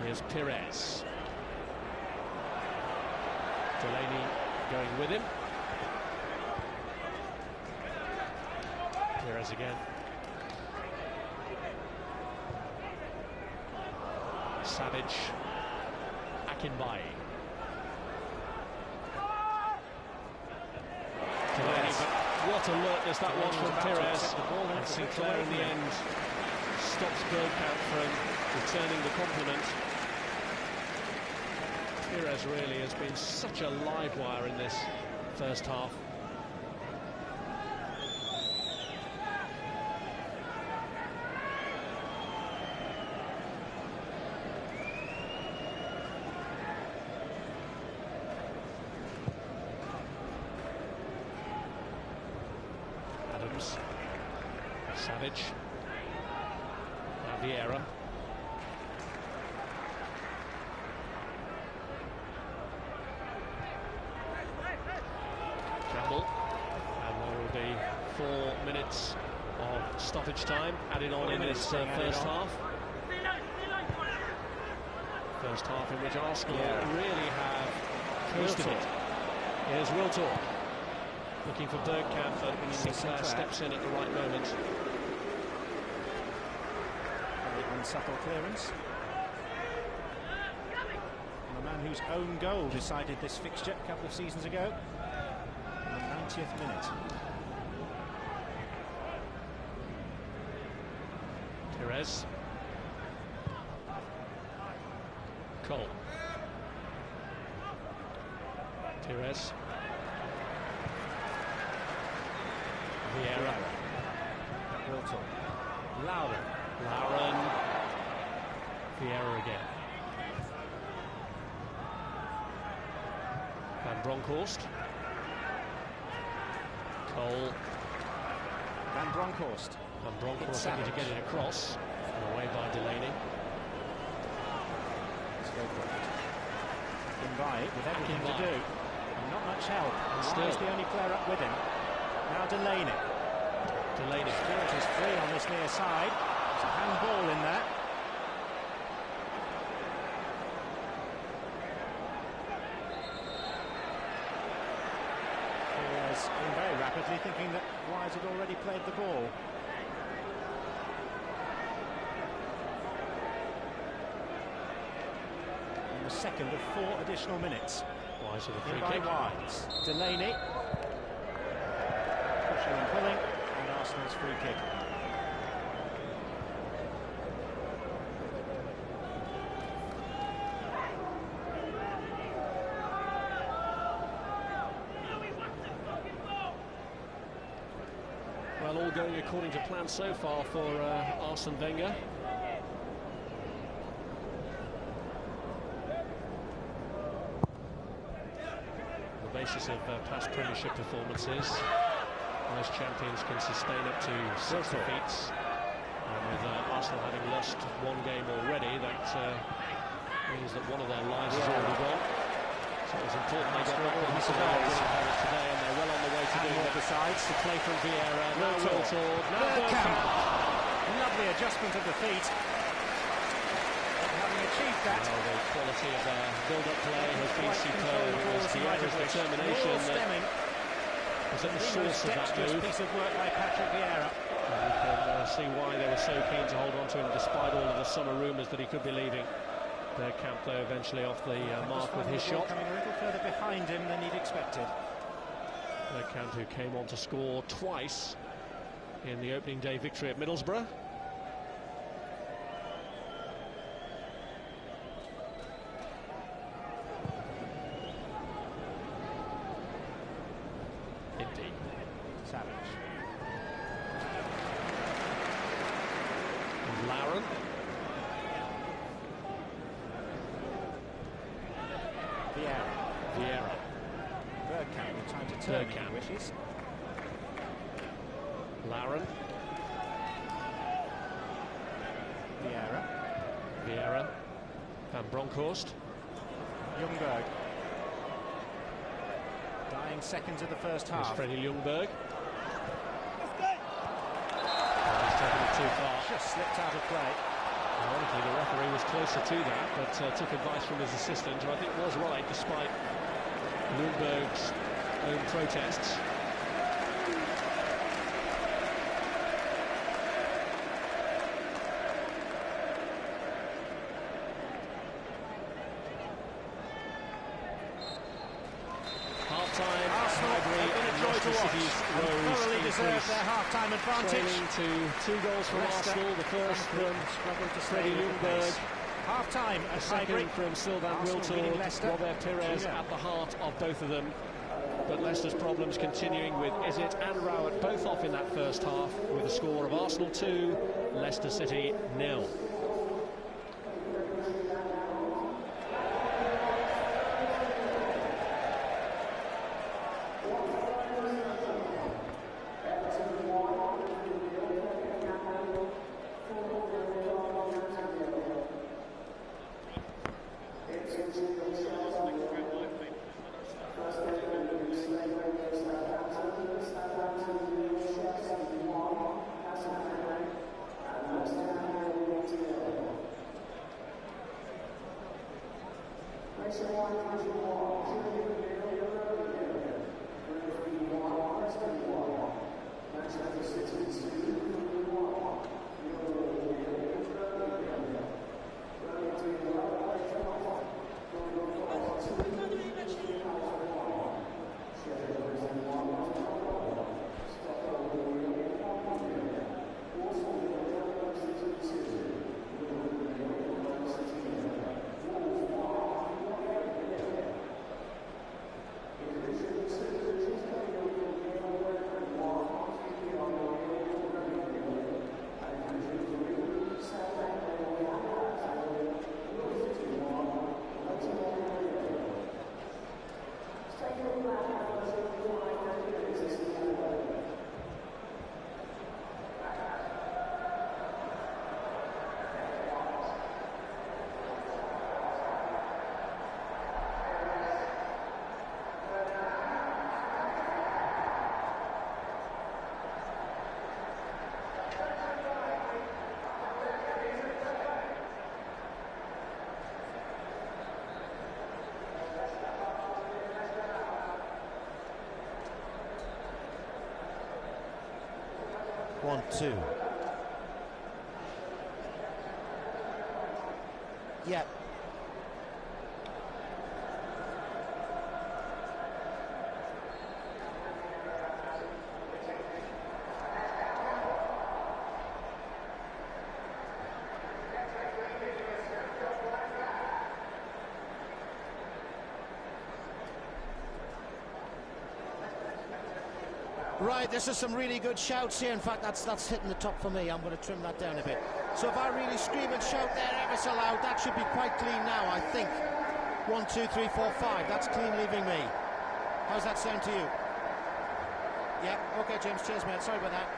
Here's Pires. Delaney going with him. Pires again. Savage. Akinbaye. Delaney, but what alertness that was from Pires. And Sinclair in the end stops Bergkamp from returning the compliment. Pires really has been such a live wire in this first half. Adams, Savage, now Vieira. Campbell, and there will be 4 minutes of stoppage time added on in this first half. First half in which Arsenal really have coasted it. Here's Wiltor looking for Bergkamp, but Sinclair steps in at the right moment. Very unsubtle clearance. And the man whose own goal decided this fixture a couple of seasons ago. 90th minute. Pires. Cole. Pires. Vieira. Lauren. Vieira again. Van Bronckhorst. Cole. Van Bronckhorst looking to get it across. And away by Delaney. By with everything to do. And not much help. Still is the only player up with him. Now Delaney. Stewart is free on this near side. There's a handball in there. He was very rapidly thinking that Wise had already played the ball. The second of 4 additional minutes. Wise with a free kick. Wise. Delaney. Pushing and pulling. And Arsenal's free kick. Well, all going according to plan so far for Arsene Wenger. Basis of past Premiership performances, most champions can sustain up to 6 defeats, and with Arsenal having lost 1 game already, that means that one of their lives is already gone. So it was important they got back today, and they're well on the way to doing that. Besides, to play from Vieira, now Wiltord, now Bergkamp. Lovely adjustment of the feet. Achieved that. Well, the quality of their build-up play has been superb. It was Vieira's determination that was at the source of that move. Piece of work by Patrick Vieira. And you can see why they were so keen to hold on to him, despite all of the summer rumours that he could be leaving. Bergkamp, though, eventually off the mark with his shot. Coming a little further behind him than he'd expected. Bergkamp, who came on to score twice in the opening day victory at Middlesbrough. Lauren. Vieira. Bergkamp with time to turn if he wishes. Lauren. Vieira. Van Bronckhorst. Ljungberg. Dying seconds of the first half. Here's Freddie Ljungberg. He's taken it too far. Just slipped out of play. Ironically, the referee was closer to that, but took advice from his assistant, who I think was right, despite Ljungberg's own protests. Half-time, Highbury and Leicester City's woes thoroughly deserved their half-time advantage. Trailing to 2 goals from Arsenal, the first from Freddie Ljungberg. Half-time at Second from Sylvain Wiltord, Robert Pires at the heart of both of them. But Leicester's problems continuing with Izzet and Rowett both off in that first half, with a score of Arsenal 2, Leicester City 0. 1-2. Yeah. Right, this is some really good shouts here. In fact, that's hitting the top for me. I'm going to trim that down a bit. So if I really scream and shout there ever so loud, that should be quite clean now, I think. 1, 2, 3, 4, 5. That's clean leaving me. How's that sound to you? Yeah, okay, James. Cheers, mate. Sorry about that.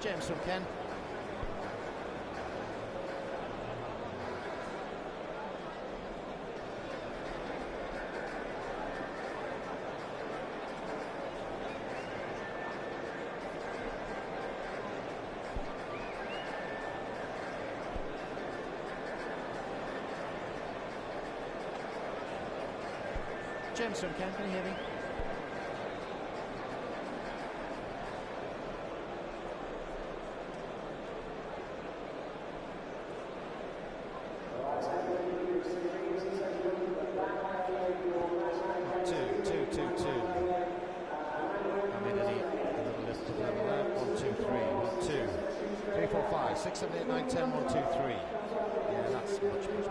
James from Ken. James from Ken, can you hear me? 6, 7, 8, 9, 10, 1, 2, 3. Yeah, that's much better.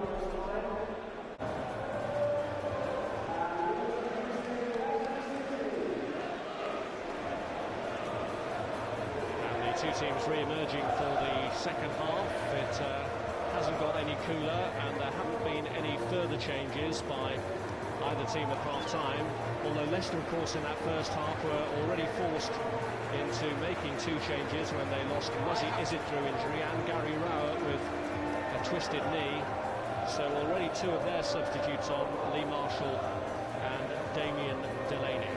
Two teams re-emerging for the second half. It hasn't got any cooler, and there haven't been any further changes by either team at half-time, although Leicester, of course, in that first half were already forced into making two changes when they lost Muzzy Izzet through injury and Gary Rowett with a twisted knee. So already two of their substitutes on, Lee Marshall and Damien Delaney.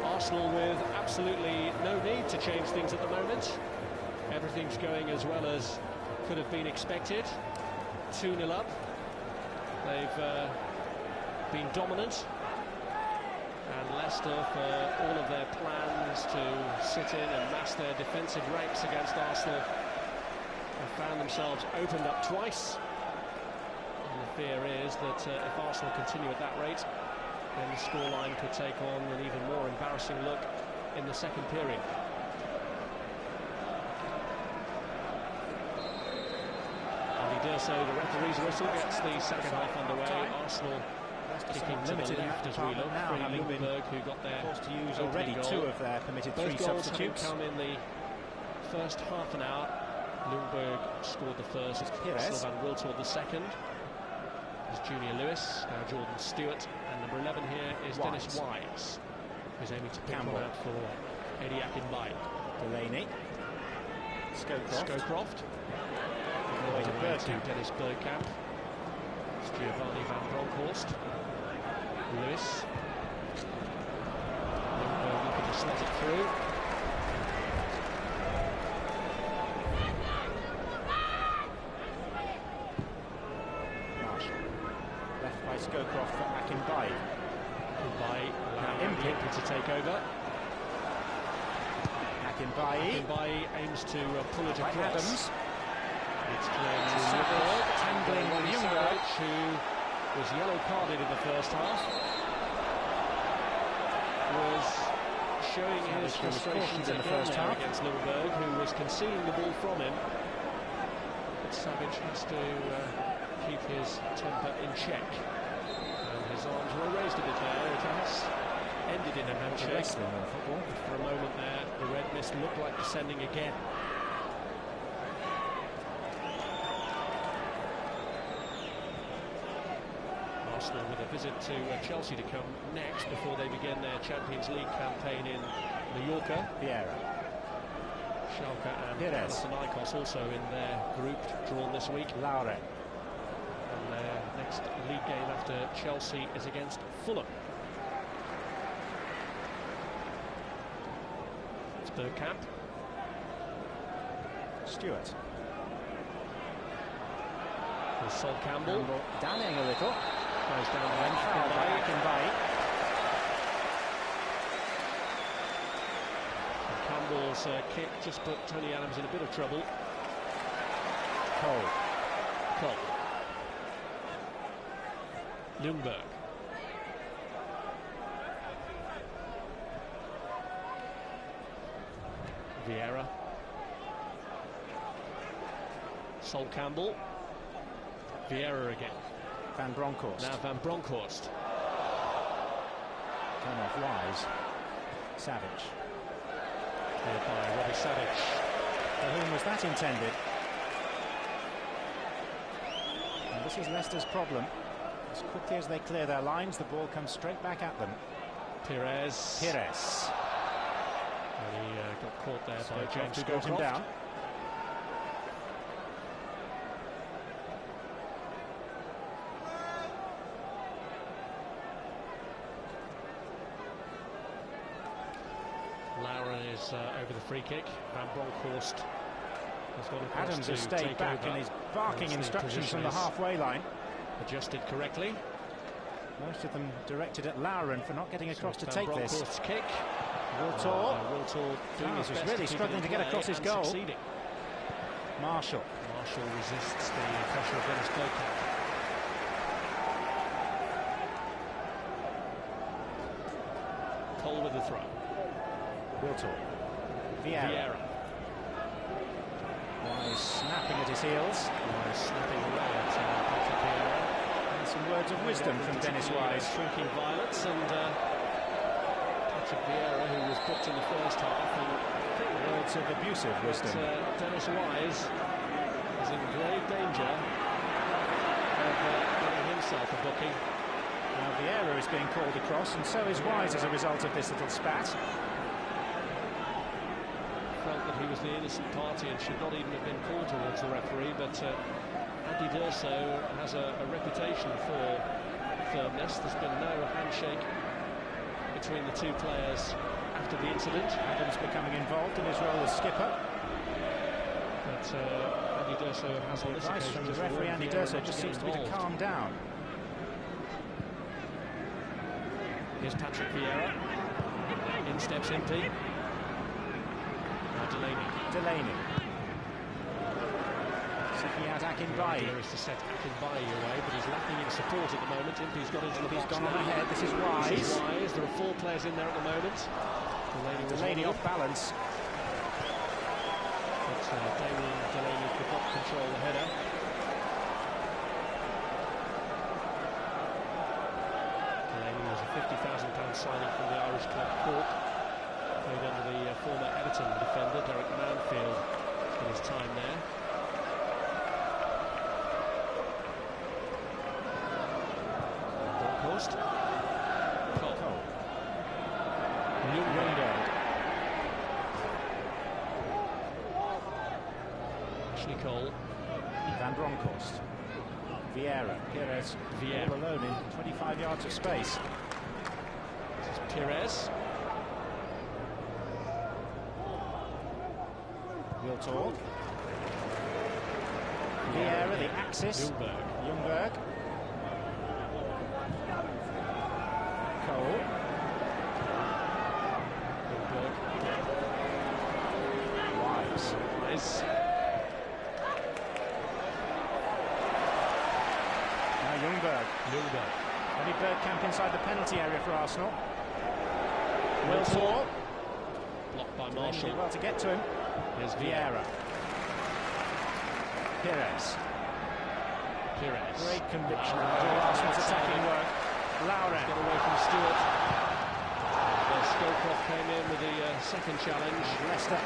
Arsenal with absolutely no need to change things at the moment. Everything's going as well as could have been expected. 2-0 up. They've been dominant. And Leicester, for all of their plans to sit in and mass their defensive ranks against Arsenal, have found themselves opened up twice. And the fear is that if Arsenal continue at that rate, then the scoreline could take on an even more embarrassing look in the second period. And he dare say the referee's whistle gets the second half underway. Arsenal kicking to the left as we look. Free Ljungberg, who got their forced to use already goal. Two of their permitted Both three goals substitutes. Come in the first half an hour. Ljungberg scored the first, Sylvain Wiltord the second. There's Junior Lewis, now Jordan Stewart, and number 11 here is Dennis Wise, who's aiming to pick one out for Eddie Akinbaye. Delaney, Scowcroft, all the way to Bergkamp. Dennis Bergkamp. It's Giovanni van Bronckhorst. Lewis. Ljungberg looking to slot it through. Scowcroft for Akinbaye. Akinbaye allowing Impey to take over. Akinbaye aims to pull it across. Adams. It's clear to Ljungberg, tangling with Ljungberg, who was yellow carded in the first half, was showing his frustrations in the first half against Ljungberg, who was conceding the ball from him. But Savage has to keep his temper in check. His arms were raised a bit there. It has ended in a handshake. For a moment there, the red mist looked like descending again. Arsenal with a visit to Chelsea to come next before they begin their Champions League campaign in Mallorca. Vieira. Schalke and Panathinaikos also in their group drawn this week. Laure. And their next league game after Chelsea is against Fulham. It's Bergkamp. Stewart. There's Sol Campbell. Danning a little. Goes down the length. Akinbaye. Campbell's kick just put Tony Adams in a bit of trouble. Cole. Ljungberg. Vieira. Sol Campbell. Vieira again. Van Bronckhorst. Now Van Bronckhorst. Come off Wise. Savage. Cleared by Robbie Savage. For whom was that intended? And this is Leicester's problem. As quickly as they clear their lines, the ball comes straight back at them. Pires. And he got caught there by James Scowcroft, who got him down. Lauren is over the free kick. Van Bronckhorst has gone across. Adams has stayed back and is barking instructions from the halfway line. Adjusted correctly. Most of them directed at Lauren for not getting across to take this. Kick. Wiltord doing his best, really struggling to get across his goal. Succeeding. Marshall resists the pressure of Dennis Bergkamp. Cole with the throw. Wiltord. Vieira. Wise snapping at his heels. Wise snapping away at Patrick Vieira. And some words of wisdom from Dennis Wise. Shrinking violence, and Patrick Vieira, who was booked in the first half, and words of abusive wisdom. Dennis Wise is in grave danger of getting himself a booking. Now Vieira is being called across, and so is Wise as a result of this little spat. Felt that he was the innocent party and should not even have been called towards the referee, but Andy D'Urso has a reputation for firmness. There's been no handshake between the two players after the incident. Adams becoming involved in his role as skipper. But Andy D'Urso has on this advice occasion from the referee. Andy D'Urso just seems to be to calm down. Here's Patrick Vieira. In steps MP. Now Delaney. Seeking out Akinbaye. There is to set Akinbaye away, but he's lacking in support at the moment. Impey's got into the box. He's gone now. on ahead. This is Wise. There are 4 players in there at the moment. Delaney off balance. But Delaney could not control the header. Delaney was a £50,000 signing from the Irish club Cork. Played under the former Everton defender Derek Manfield in his time there. Bronckhorst. Cole. Ljungberg. Ashley Cole. Van Bronckhorst. Vieira. Pires. Vieira alone in 25 yards of space. This is Pires. Wiltord. Vieira, the axis. Ljungberg. Cole. Wise. Now Ljungberg. Only Bergkamp inside the penalty area for Arsenal. Wiltord. Blocked by Marshall. Well to get to him. Here's Vieira. Pires. Great conviction of Arsenal's attacking work. Lauren. Got away from Stewart. Scowcroft came in with the second challenge. Leicester at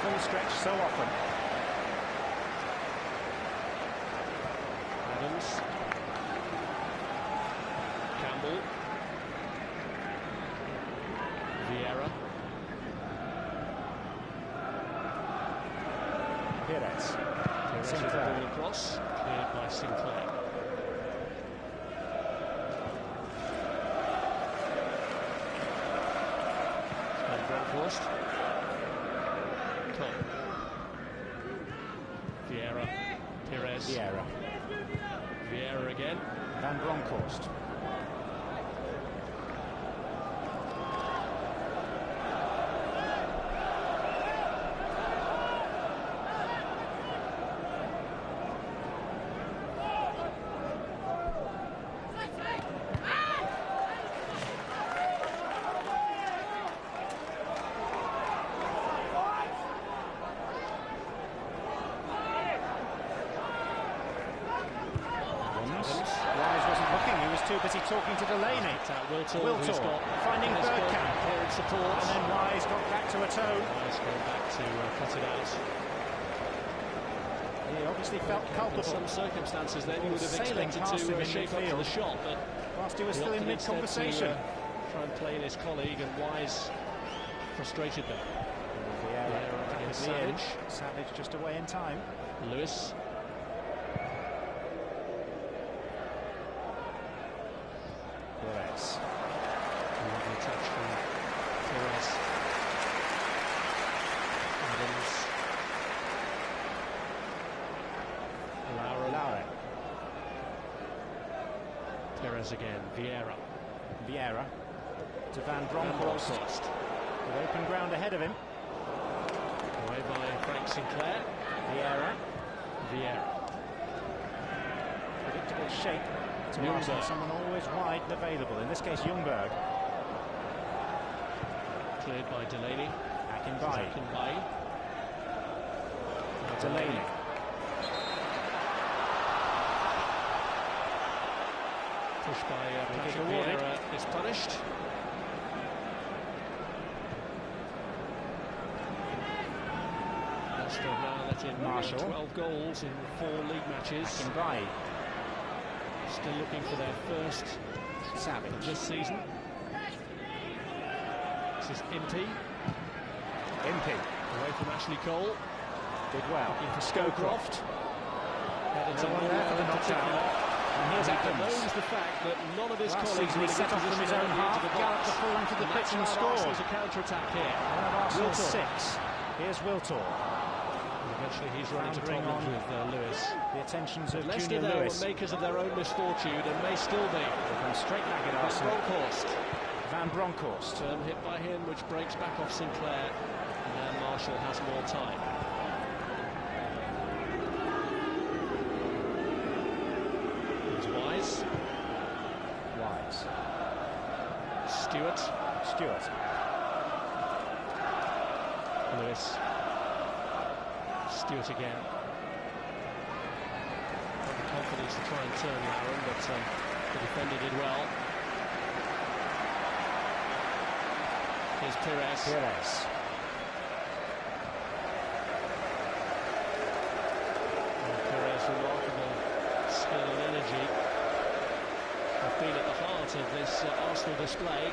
full stretch so often. Adams. Campbell. Vieira. Pires. Sinclair. Ball across. Cleared by Sinclair. Bronckhorst. Cole. Vieira. Pires. Vieira again. Van Bronckhorst. Too busy talking to Delaney. Wiltord finding Bergkamp. Here in support. And then Wise got back to a toe. Wise going back to cut it out. He obviously felt culpable. In some circumstances then you would have expected to shape up to the shot, but whilst he was still in mid-conversation. Try and play in his colleague, and Wise frustrated them. Vieira Savage. Savage just away in time. Lewis. Lovely touch from Pires. Adams. Lauren. Pires again. Vieira to Van Bronckhorst. With open ground ahead of him. Away by Frank Sinclair. Vieira. Predictable shape. To Arsenal, someone always wide and available. In this case, Ljungberg. Cleared by Delaney. Akinbaye. Delaney. Push by Patrick Vieira is punished. Leicester have now let in Marshall. 12 goals in 4 league matches. Still looking for their first Savage of this season. This is Impey. Away from Ashley Cole. Did well. Looking for Scowcroft. No one there for the knockdown. And here's Adams. Knows the fact that none of his Last colleagues season he set off from his own half, galloped the full length of the pitch and scored. There's a counter-attack here. One of Arsenal's 6. Here's Wiltor. Eventually he's running into problems with Lewis. The attentions of Leicester Junior Lewis. Were makers of their own misfortune and may still be. From straight back at Arsenal. Van Bronckhorst. Turn hit by him, which breaks back off Sinclair. And then Marshall has more time. Here's Wise. Stewart. Lewis. Stewart again. Got the confidence to try and turn Lauren, but the defender did well. Here's Pires. Pires, remarkable skill and energy. Have been at the heart of this Arsenal display.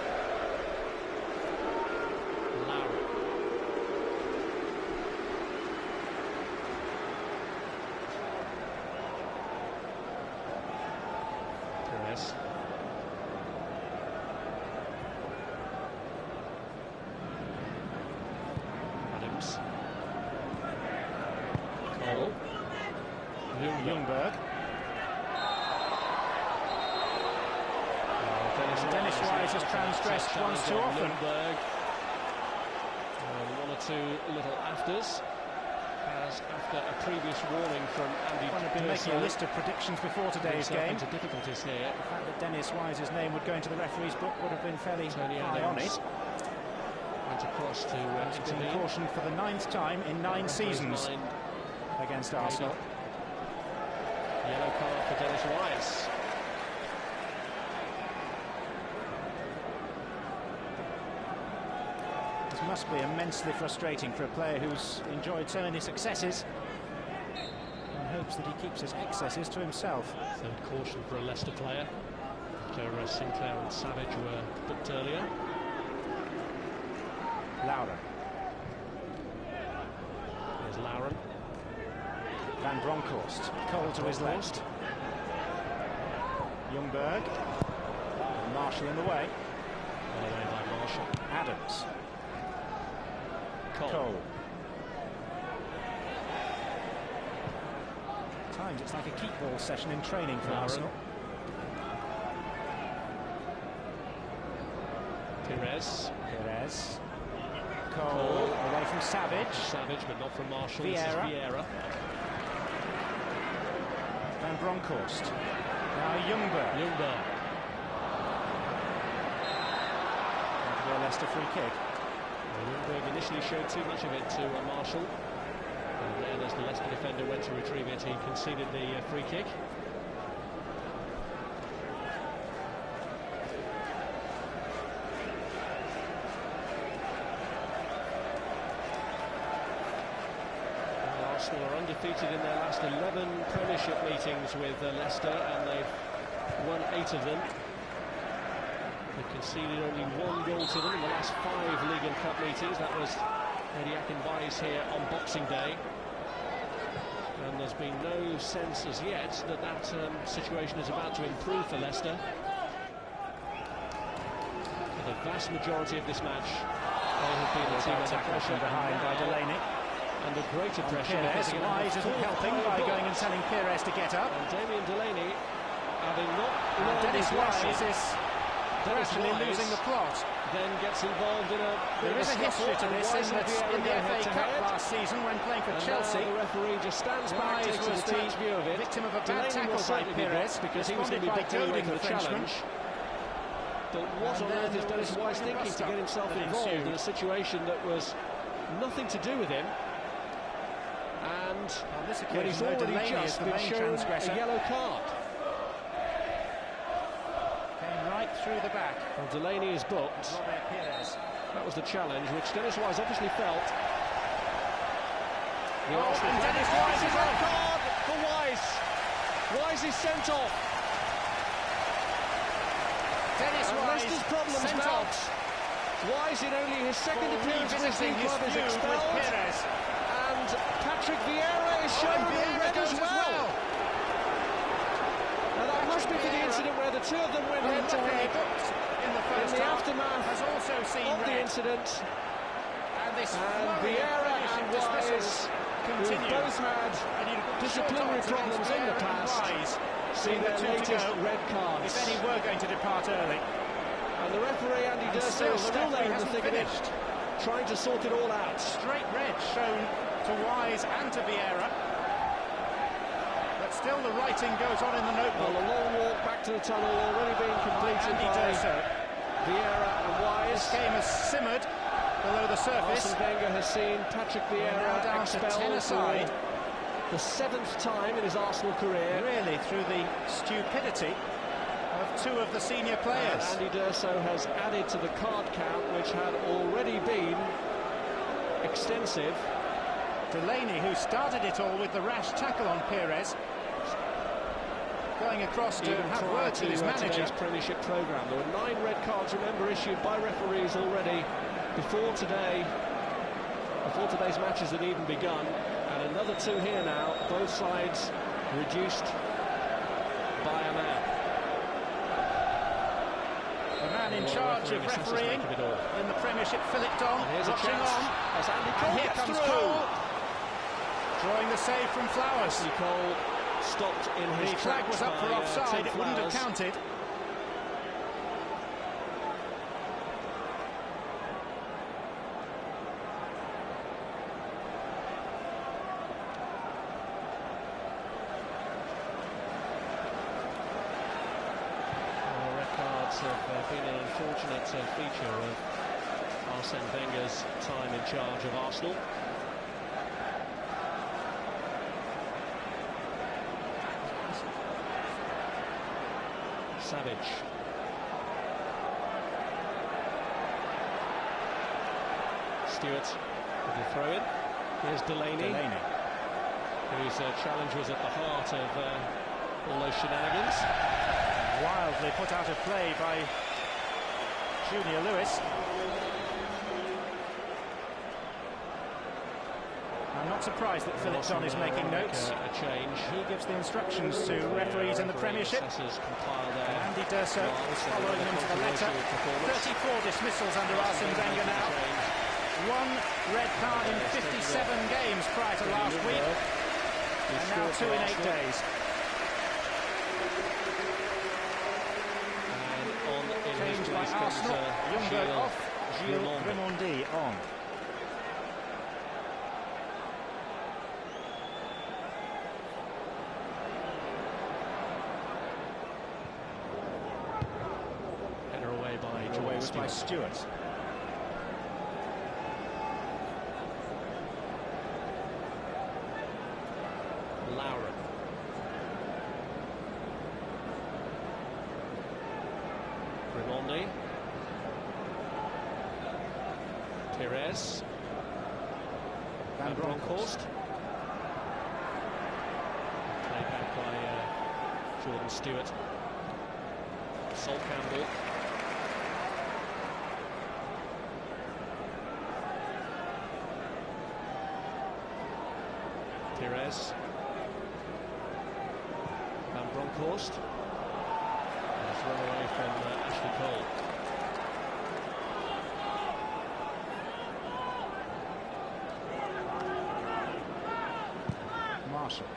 Adams. Cole. Ljungberg. Dennis Wise has transgressed once too often. One or two little afters. As after a previous warning from Andy One had been making a list of predictions before today's game. Into difficulties here. The fact that Dennis Wise's name would go into the referee's book would have been fairly high on it. Went across to He's been cautioned for the 9th time in 9 seasons against Arsenal. Yellow card for Dennis Wise. This must be immensely frustrating for a player who's enjoyed so many successes and hopes that he keeps his excesses to himself. Third caution for a Leicester player after Sinclair and Savage were booked earlier. Lauren. There's Lauren. Van Bronckhorst. Cole to his left. Ljungberg. Marshall in the way. Well away by Marshall. Adams. Cole. At times it's like a keep ball session in training for Arsenal. Pires. Cole away from Savage, but not from Marshall. Vieira. Van Bronckhorst. Now Ljungberg. A Leicester free kick. Ljungberg initially showed too much of it to Marshall, and then as the Leicester defender went to retrieve it, he conceded the free kick. Arsenal are undefeated in their last 11 Premiership meetings with Leicester, and they've won 8 of them. They've conceded only 1 goal to them in the last 5 League and Cup meetings. That was Eddie Akinbay's here on Boxing Day. And there's been no sense as yet that that situation is about to improve for Leicester. For the vast majority of this match, they have been a team under pressure behind by Delaney. Under greater pressure. Wise isn't helping by going and telling Pires to get up. And Damien Delaney, having not learned Dennis his Wise lesson, is actually losing the plot. Then gets involved in a There is a history to this in the FA Cup last season when playing for Chelsea. The referee just stands back, takes a detached view of it. Victim of a bad tackle by Pires because he was going to be goading the challenge. But what on earth is Dennis Wise thinking to get himself involved in a situation that was nothing to do with him? And on this when he's occasion, already just been shown a yellow card. Came right through the back. Well, Delaney is booked. That was the challenge, which Dennis Wise obviously felt. And Dennis Wise is red card for Wise. Wise is sent off. Dennis Wise Leicester's problems mount. Wise, in only his second appearance with his new club, is expelled. And Patrick Vieira is shown in red as well. Now that must be for the incident where the two of them went head-to-head in the aftermath has also seen of the incident. And Vieira and Wise, who both had disciplinary problems in the past, see their latest red cards. If any were going to depart early. And the referee, Andy D'Urso, is still there in the thick of it, trying to sort it all out. Straight red shown to Wise and to Vieira. But still the writing goes on in the notebook. Well, a long walk back to the tunnel already being completed by D'Urso, Vieira and Wise. This game has simmered below the surface. Arsene Wenger has seen Patrick Vieira expelled for the 7th time in his Arsenal career. Really, through the stupidity of two of the senior players. And Andy D'Urso has added to the card count, which had already been extensive. Delaney, who started it all with the rash tackle on Pires, going across to have words with his manager. Today's Premiership programme. There were 9 red cards, remember, issued by referees already before today's matches had even begun, and another 2 here now, both sides reduced by a man. The man in charge of refereeing in the Premiership, Philip Dong, watching on. As Andy Cole and here comes Cole, drawing the save from Flowers. Andy Cole stopped in his The flag was up for offside, it wouldn't have counted. Have been an unfortunate feature of Arsene Wenger's time in charge of Arsenal. Savage. Stewart with the throw-in. Here's Delaney. Whose challenge was at the heart of all those shenanigans. Wildly put out of play by Junior Lewis. I'm not surprised that Philip Dong is making notes. A change. He gives the instructions to referees in the Premiership. Andy D'Urso is following him to the letter. 34 dismissals under Arsene Wenger now. 1 red card in 57 games prior to last week. And now 2 in 8 days. Changed by Arsenal. Ljungberg off, Gilles Remondi on. Header away by Stewart. Lauren. Remondi. Pires. Van Bronckhorst. Played back by Jordan Stewart. Sol Campbell. Pires. Van Bronckhorst. Run away from Ashley Cole. Marshall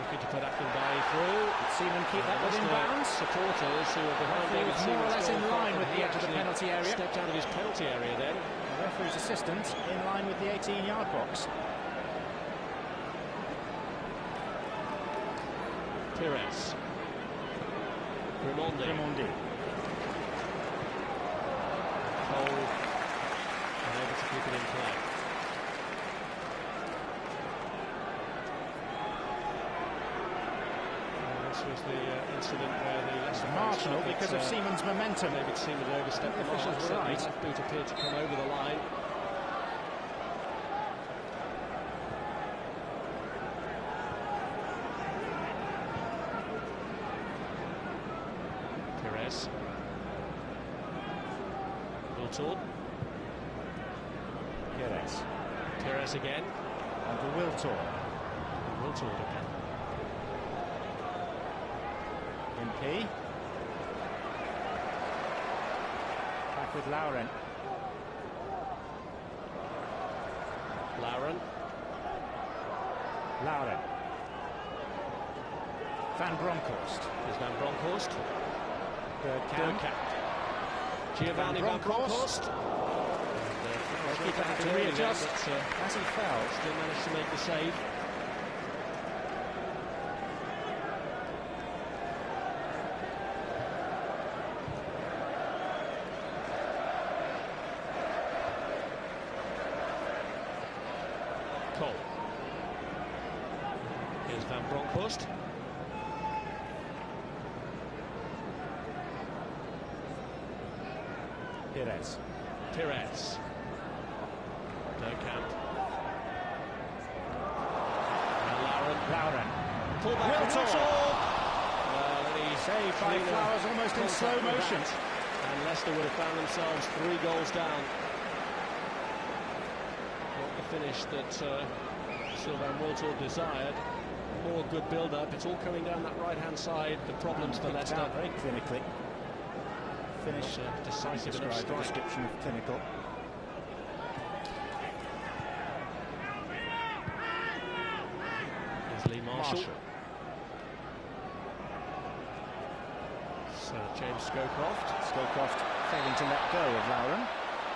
looking to put Akinbaye through. Seaman keep that within bounds. Supporters who are behind David Seaman more or less in line with the edge of the penalty area. Stepped out of his penalty area then. The referee's assistant in line with the 18-yard box. Pires. Remondi. Cole unable to keep it in play. This was the incident where the Leicester marginal because of Seaman's momentum. David Seaman overstepped the officials were right. The left boot appeared to come over the line. Perez. Wiltord. Perez. Perez again. And for Wiltord. Wiltord again. MP. Back with Lauren. Lauren. Van Bronckhorst. Here's Van Bronckhorst. Bergkamp. Giovanni Van Bronckhorst. The keeper had to readjust as he fell. Still managed to make the save. Cole. Here's Van Bronckhorst. Perez. Bergkamp. And Lauren. Pull back. Wiltord. Saved by Flowers almost in slow motion. And Leicester would have found themselves 3 goals down. Not the finish that Sylvain Wiltord desired. More good build-up. It's all coming down that right-hand side. The problems for Leicester. Very clinically. Finish decisive enough strike. Description of clinical. Here's Lee Marshall. So James Scowcroft Failing to let go of Lauren.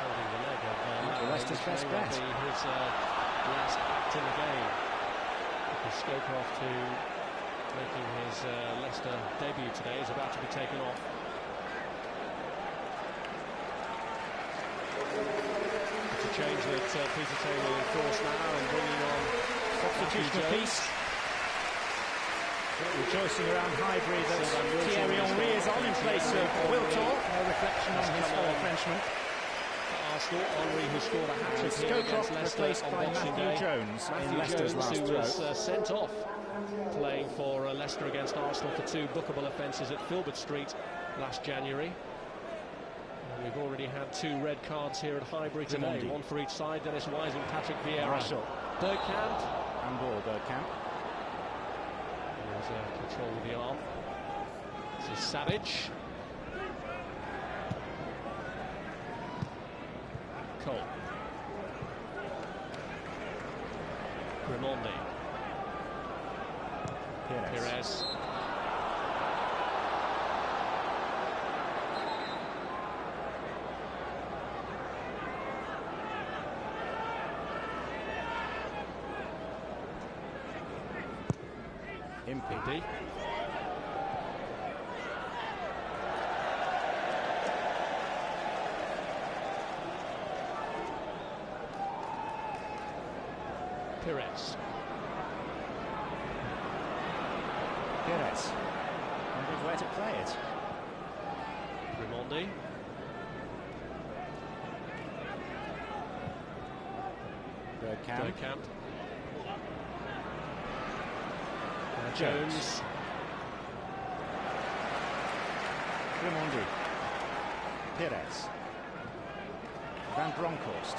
holding the leg of Lauren. Leicester's best bet. His last act in the game. Because Scowcroft, who making his Leicester debut today, is about to be taken off. It's a change that Peter Taylor will enforce now and bringing on Substitution piece. Rejoicing around Highbury that Thierry Henry is on in place of Wiltord. No reflection on his fellow Frenchman. Arsenal, Henry, who scored a hat-trick here against Scowcroft Leicester replaced on by Boxing Matthew Day. Jones in Matthew Leicester's Jones, last who was throw. sent off playing for Leicester against Arsenal for 2 bookable offences at Filbert Street last January. And we've already had 2 red cards here at Highbury today, one for each side. Dennis Wise and Patrick Vieira. Marshall. Bergkamp. Handball, Bergkamp. There's control with the arm. This is Savage. Cole. Grimondi. Perez. Impey. Perez. Wondered where to play it. Grimondi. Bergkamp. Jones. Grimondi. Perez. Van Bronckhorst.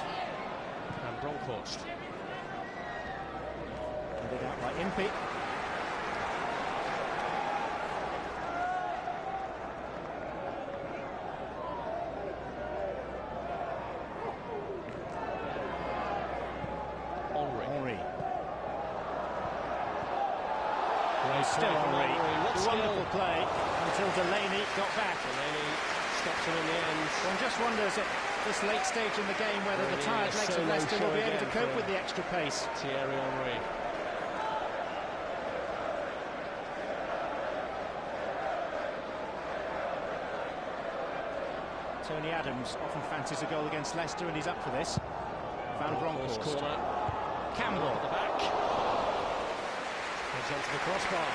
Handed out by Impey. Henry. Still Henry. Wonderful play until Delaney got back. Delaney stops him in the end. One just wonders at this late stage in the game whether the tired legs of Leicester will be able to cope with the extra pace. Thierry Henry. Tony Adams often fancies a goal against Leicester and he's up for this. Van Bronckhorst. Corner. Campbell. At the back. Heads onto the crossbar.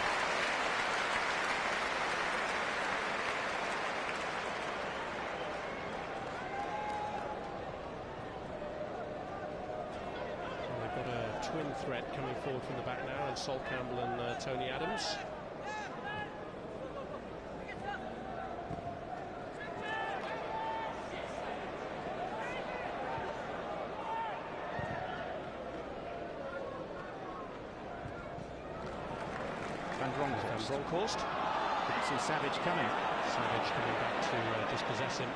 twin threat coming forward from the back now, and Sol Campbell and Tony Adams. Van Bronckhorst. Didn't see Savage coming. Savage coming back to dispossess him.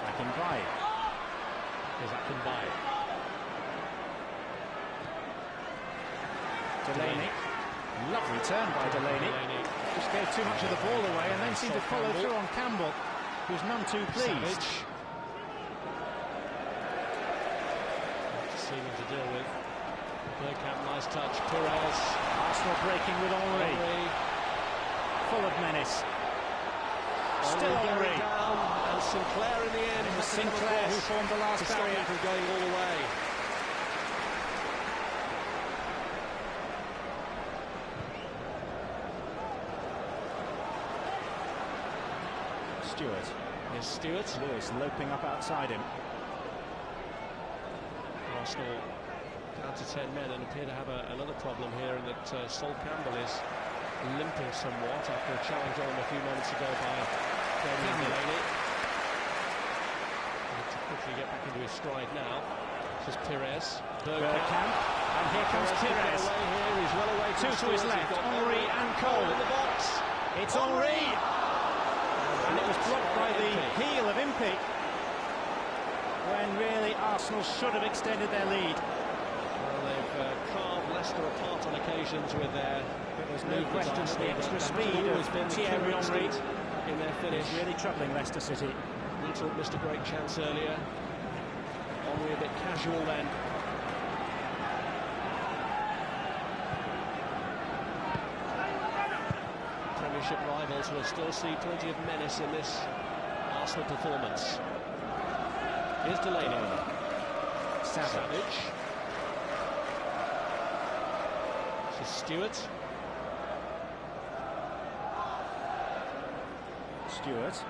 Akinbaye. Here's Akinbaye. Delaney. Lovely turn by Delaney. Just gave too much of the ball away and then seemed to follow through on Campbell, who's none too pleased. Seeming to deal with. Bergkamp, nice touch. Perez. Arsenal breaking with Henry. Full of menace. Still Henry. Down, and Sinclair in the end. It was Sinclair who formed the last barrier. From going all the way. Stewart. Here's Stewart. Lewis loping up outside him. Arsenal down to 10 men and appear to have another problem here, in that Sol Campbell is limping somewhat after a challenge on him a few moments ago by Delaney. To quickly get back into his stride now. This is Perez. Bergkamp. And here comes Perez. He's well away. Two to his left. Henry and Cole in the box. It's Henry. And it was blocked by the heel of Impey, when really Arsenal should have extended their lead. Well, they've carved Leicester apart on occasions with their... There's no question that the extra speed of Thierry Henry in their finish is really troubling Leicester City. Little missed a great chance earlier. Henry a bit casual then. Premiership rivals will still see plenty of menace in this Arsenal performance. Here's Delaney. Savage. This is Stewart. Stewart.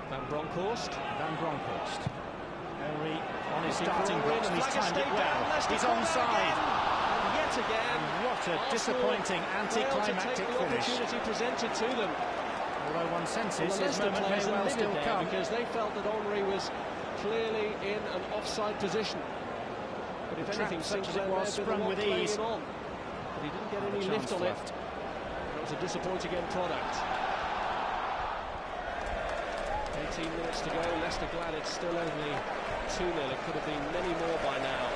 Van Bronckhorst. Henry on his starting box, and he's timed it well. He's onside. Yet again. What a disappointing anticlimactic finish. Opportunity presented to them. Although one senses his moment may well still come, because they felt that Henry was clearly in an offside position. But if anything, such as it was, sprung with ease. But he didn't get any lift on it. That was a disappointing end product. 18 minutes to go. Leicester glad it's still only 2-0. It could have been many more by now.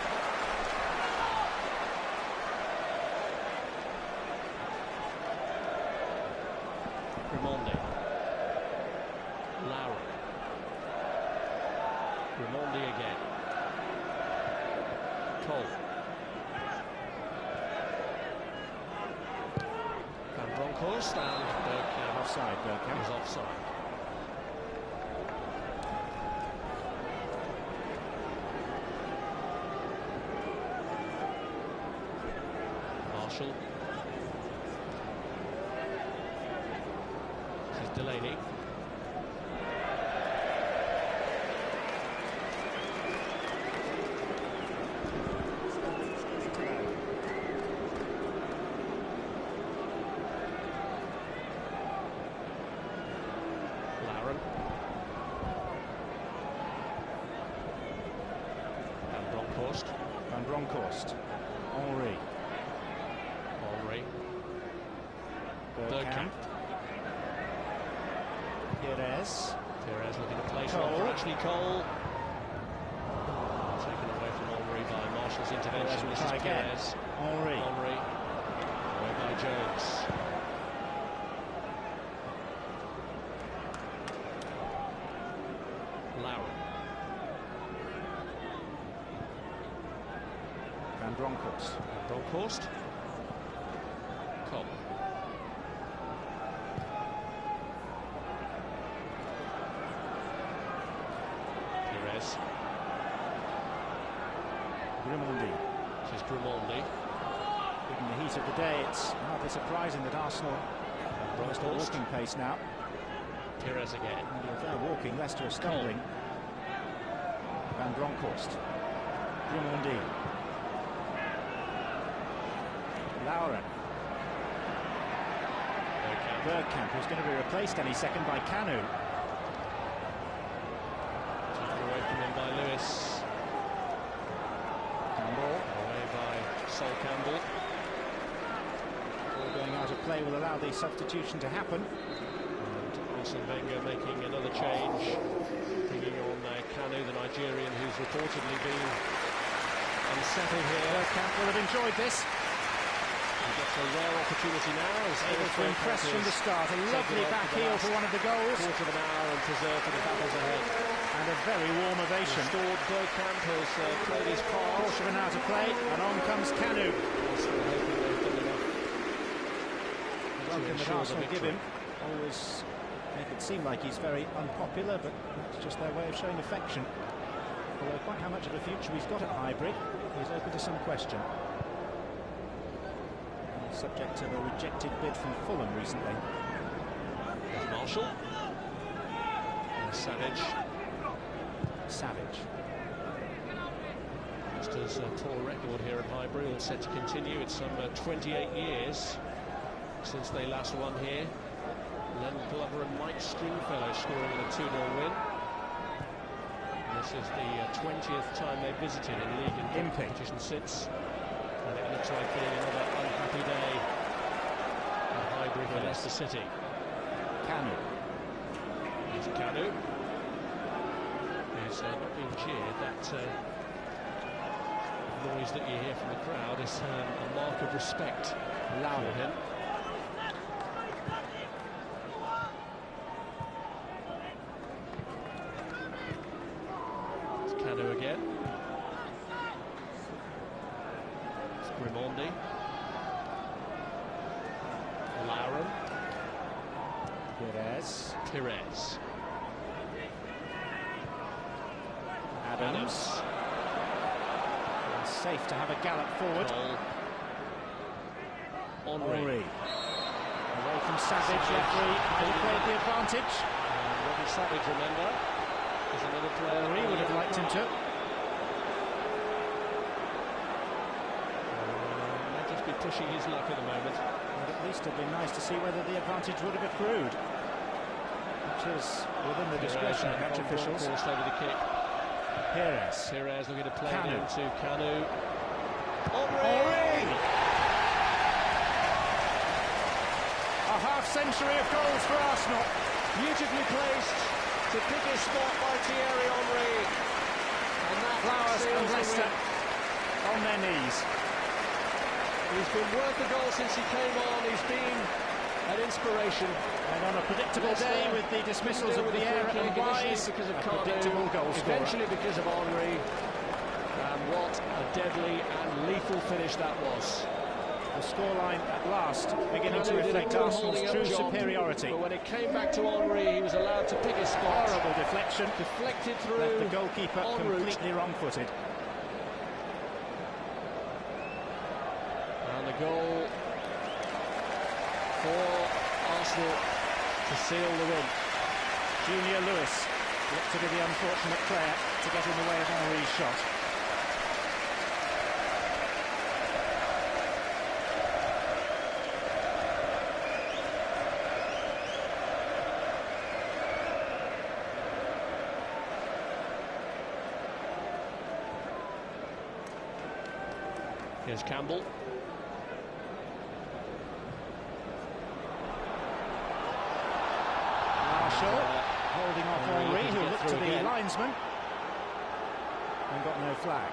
Grimaldi. Lowry. Grimaldi again. Cole. Van Bronckhorst and Bergkamp. Offside, Bergkamp. Is offside. Marshall. This is Delaney. Lauren. Van Bronckhorst. Henry. Bergkamp. Perez looking to play for Ashley Cole. Taken away from Henry by Marshall's intervention. This is Perez. Henry. Away by Jones. Lauren. Van Bronckhorst. Cole. Grimaldi. This is Grimaldi. Given the heat of the day, it's hardly surprising that Arsenal have lost their walking pace now. Pires again. And if they're walking, Leicester are stumbling. Van Bronckhorst. Grimondi. Lauren. Bergkamp, who's going to be replaced any second by Kanu. Taken away from him by Lewis. Campbell. Away by Sol Campbell. All going out of play will allow the substitution to happen. And Arsene Wenger making another change, bringing on Kanu, the Nigerian, who's reportedly been unsettled here. Bergkamp will have enjoyed this. He gets a rare opportunity now. He's able to impress from the start. A lovely back heel for one of the goals. Quarter of an hour and preserve for the battles ahead. And a very warm ovation. Restored. Bergkamp has played his part. Quarter of an hour to play, and on comes Kanu. Welcome that Arsenal give him. Always make it seem like he's very unpopular, but that's just their way of showing affection. Although quite how much of a future he's got at Highbury is open to some question. Subject to the rejected bid from Fulham recently. Marshall. Savage. Leicester's poor record here at Highbury, all set to continue. It's some 28 years since they last won here. Len Glover and Mike Stringfellow scoring in a 2-0 win. This is the 20th time they've visited in league and competition since. And it looks like being another unhappy day at Highbury for Leicester City. Kanu. Here's Kanu. He's not being cheered. That noise that you hear from the crowd is a mark of respect for him. It's Kanu again. Grimondi. Lauren. Pires. Adams. Safe to have a gallop forward. Henry. Away from Savage. Referee had played the advantage. Robbie Savage, remember, is another player. Henry would have liked him to. Be pushing his luck at the moment. But at least it'd be nice to see whether the advantage would have accrued, which is within the discretion of match officials. Forced over the kick. Pires looking to play it into Kanu. Henry! A half-century of goals for Arsenal. Beautifully placed to pick his spot by Thierry Henry. And that Flowers and Leicester on their knees. He's been worth the goal since he came on. He's been an inspiration. And on a predictable day with the dismissals of Vieira and Wise, because of a predictable goal scorer. Eventually because of Henry. And what a deadly and lethal finish that was. The scoreline at last beginning to reflect Arsenal's true superiority. But when it came back to Henry, he was allowed to pick his spot. Horrible deflection. Deflected through. Left the goalkeeper completely wrong-footed. And the goal for Arsenal to seal the win. Junior Lewis looked to be the unfortunate player to get in the way of Henry's shot. Here's Campbell. Marshall holding off Henry, who looked to the linesman and got no flag.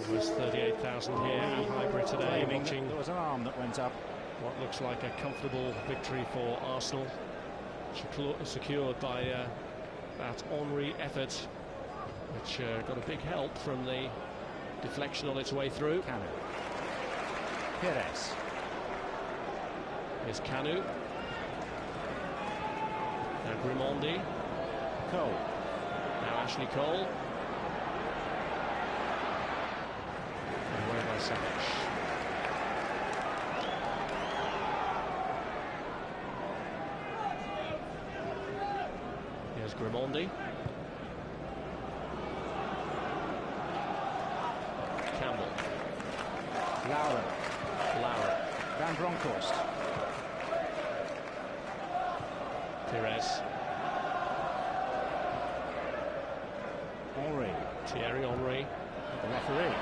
Almost 38,000 here at Highbury today, watching. There was an arm that went up. What looks like a comfortable victory for Arsenal, secured by that Henry effort, which got a big help from the deflection on its way through. Pires. Here's Kanu. Now Grimondi. Cole. Now Ashley Cole. And away by Savic. Here's Grimondi. Campbell. Lauren. Van Bronckhorst. Perez. Henry. Thierry Henry. The referee.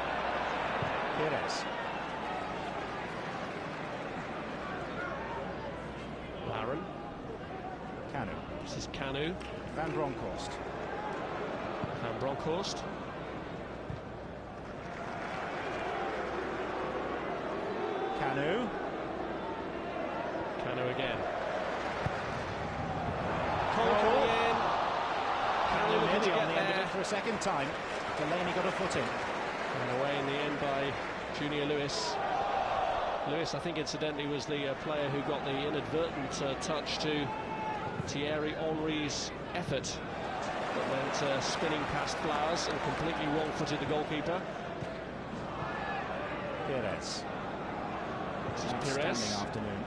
Perez. Lauren. Kanu. This is Kanu. Van Bronckhorst. Van Bronckhorst. Kanu. Kanu again. Cole coming in. Kanu looking to get there for a second time. Delaney got a foot in. And away in the end by Junior Lewis. Lewis, I think, incidentally, was the player who got the inadvertent touch to Thierry Henry's effort that went spinning past Flowers and completely wrong-footed the goalkeeper. Perez. This is Perez. Outstanding afternoon.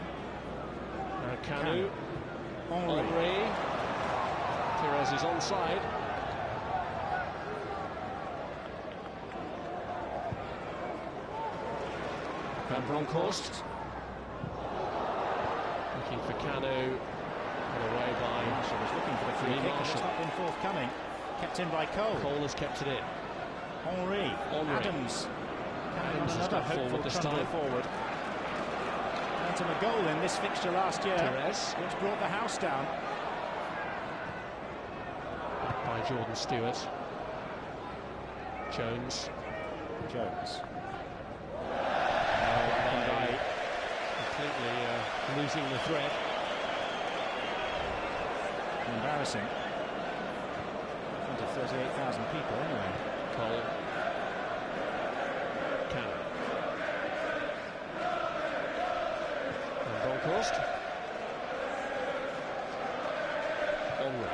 Now Kanu. Henry. Perez is onside. Van Bronckhorst. Looking for Kanu. And away by Marshall was looking for the free kick. It's not been forthcoming. Kept in by Cole. Cole has kept it in. Henry. Adams. Adams has got forward this time. Forward. And a goal in this fixture last year, Perez, which brought the house down. By Jordan Stewart. Jones. Completely losing the thread. Embarrassing. In front of 38,000 people anyway. Cole. Kanu. And Bronckhorst. Henry.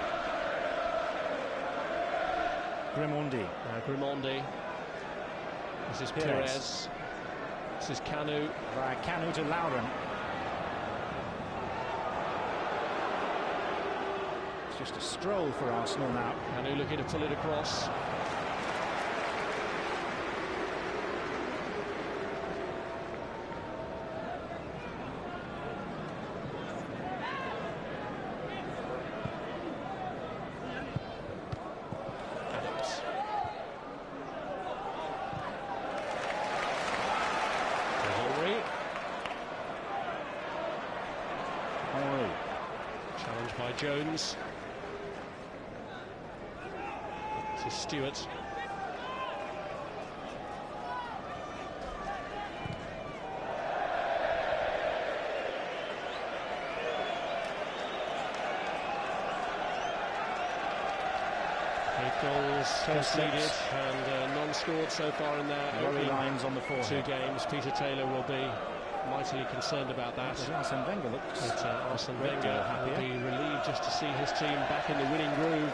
Grimondi. Grimondi. This is Perez. This is Kanu. Via Kanu to Lauren. It's just a stroll for Arsenal now. Kanu looking to pull it across. Challenged by Jones. This is Stewart. Goals conceded and none scored so far in their lines on the forehead. 2 games. Peter Taylor will be mightily concerned about that. Arsene Wenger looks Arsene Wenger will be relieved just to see his team back in the winning groove.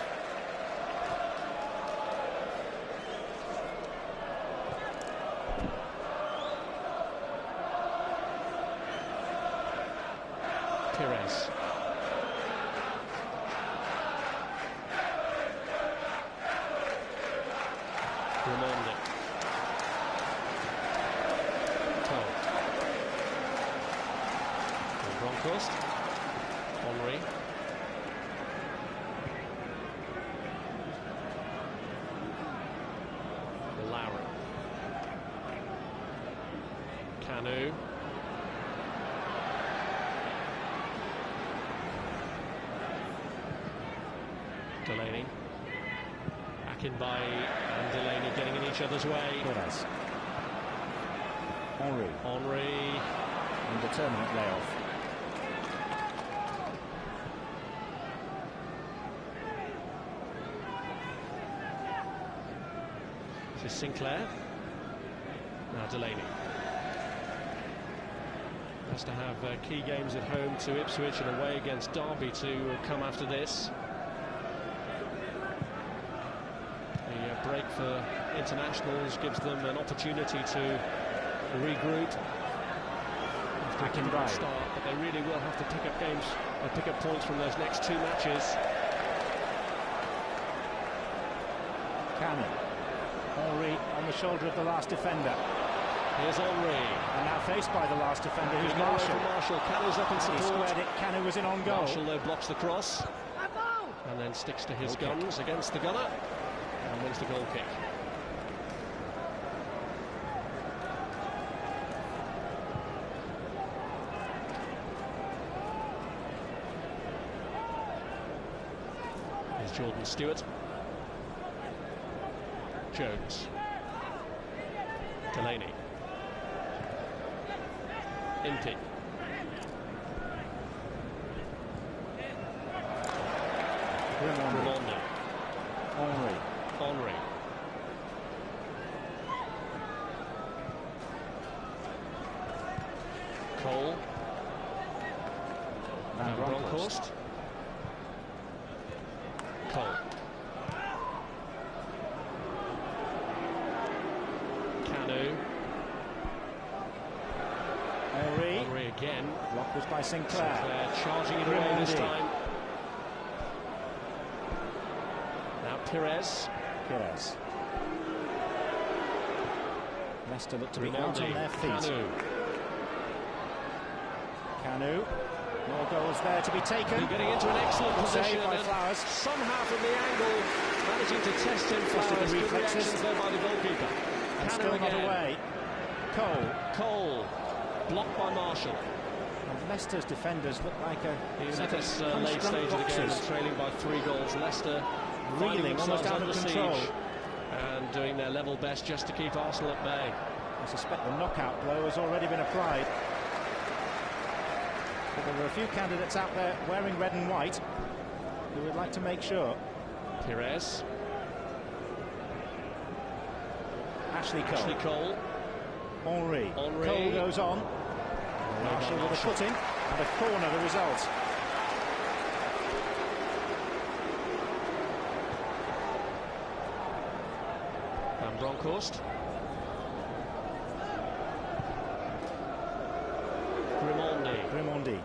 Perez. Grimondi. Cole. Bronckhorst. Henry. Lauren. Kanu. Delaney. Akinbai and Delaney getting in each other's way. Perez. Henry. Indeterminate layoff. This is Sinclair. Now Delaney. Leicester have key games at home to Ipswich and away against Derby to come after this. The break for internationals gives them an opportunity to regroup. Back in right. Start, but they really will have to pick up games, pick up points from those next two matches. Cannon. Henry on the shoulder of the last defender. Here's Henry. And now faced by the last defender, who's Marshall. Canu's up in support. He squared it. Canu was in on goal. Marshall, though, blocks the cross. And then sticks to his guns against the gunner. And wins the goal kick. Here's Jordan Stewart. Jones. Delaney. Impey. Ramondi. Henry. Cole. Van Bronckhorst. Cole. Canu. Henry again. Block was by Sinclair. Charging it away this time. Now Pires. Leicester look to be out on their feet. Canu. More goals there to be taken. Getting into an excellent position by Flowers. Somehow from the angle managing to test him. Flowers. Good reactions there by the goalkeeper. And still not away. Cole. Blocked by Marshall. And Leicester's defenders look like even at this late stage of the game, trailing by 3 goals. Leicester reeling almost out of control and doing their level best just to keep Arsenal at bay. I suspect the knockout blow has already been applied. But there were a few candidates out there wearing red and white who would like to make sure. Pires. Ashley Cole. Henry. Cole goes on. Marshall with a foot in, and a corner the result. Van Bronckhorst. Grimondi.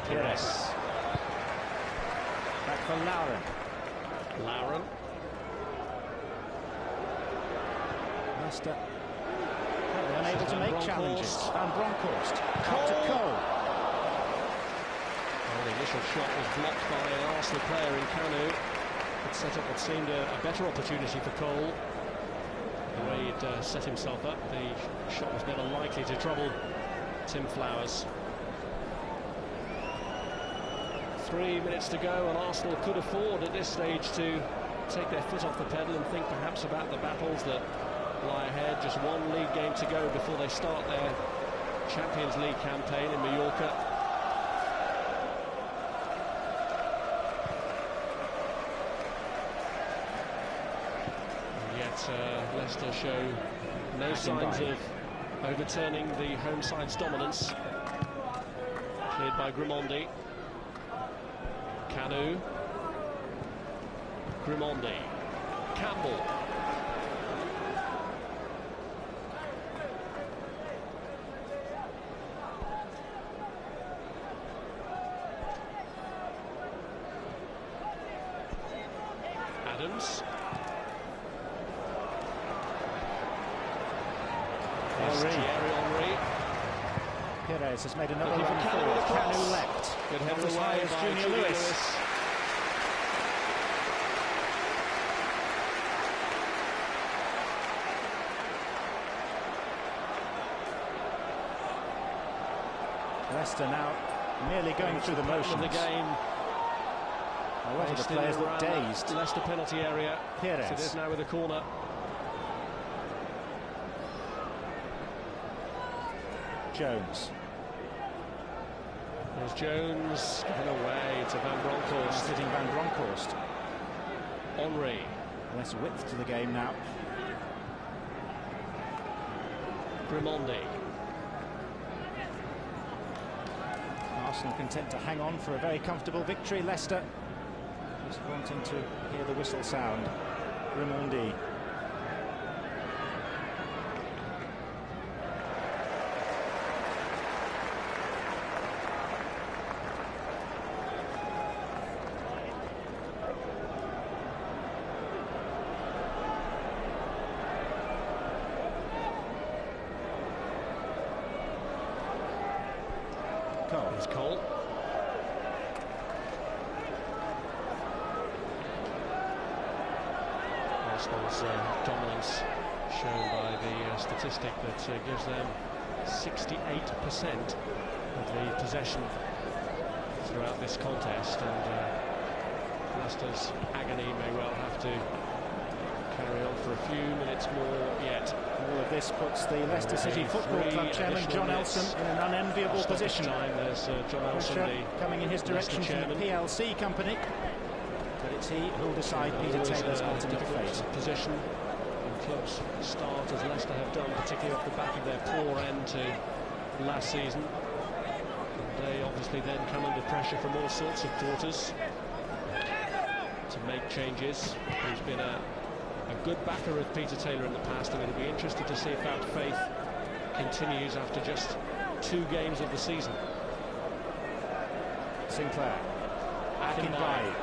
Pires. Back for Lauren. Leicester unable to make challenges. Van Bronckhorst. Out to Cole. Well, the initial shot was blocked by an Arsenal player in Canu. It set up what seemed a better opportunity for Cole. The way he'd set himself up, the shot was never likely to trouble Tim Flowers. 3 minutes to go, and Arsenal could afford at this stage to take their foot off the pedal and think perhaps about the battles that lie ahead. Just one league game to go before they start their Champions League campaign in Mallorca. And yet Leicester show no signs of overturning the home side's dominance. Cleared by Grimondi. Canu. Grimondi. Campbell. Adams. Henry. Pires has made another run forward. Canu left. Good header away by Junior Lewis. Leicester now merely going through the motions of the game. A lot of the players look dazed. Leicester penalty area. Pires. So it is now with a corner. Jones. There's Jones given away to Van Bronckhorst. Hitting Van Bronckhorst. Henry. Less width to the game now. Grimondi. Arsenal content to hang on for a very comfortable victory. Leicester just wanting to hear the whistle sound. Grimondi. It's Cole. Arsenal's dominance shown by the statistic that gives them 68% of the possession throughout this contest, and Leicester's agony may well have to carry on for a few minutes more yet. All of this puts the Leicester City Football Club chairman John Elson in an unenviable position. There's John Elson, coming in his direction from the PLC company, but it's he who'll decide Peter Taylor's ultimate fate. Position when clubs start as Leicester have done, particularly off the back of their poor end to last season. They obviously then come under pressure from all sorts of quarters to make changes. He's been a good backer of Peter Taylor in the past, and it'll be interesting to see if that faith continues after just 2 games of the season. Sinclair, Akinbaye.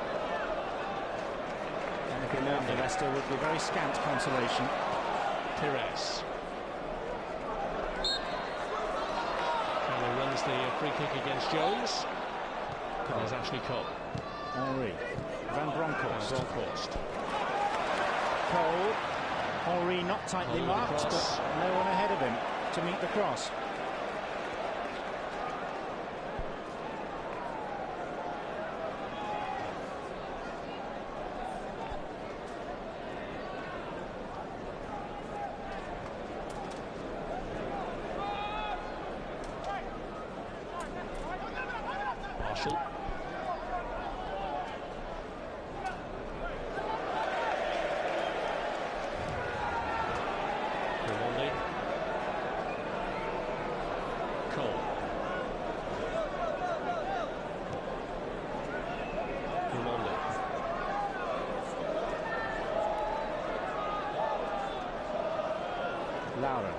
Anything more for Leicester would be very scant consolation. Pires. Cano runs the free kick against Jones. There's Ashley Cole. Henry. Van Bronckhorst. Cole. Henry not tightly marked, but no one ahead of him to meet the cross. Marshall. Grimondi. Cole. Grimondi. Lauren.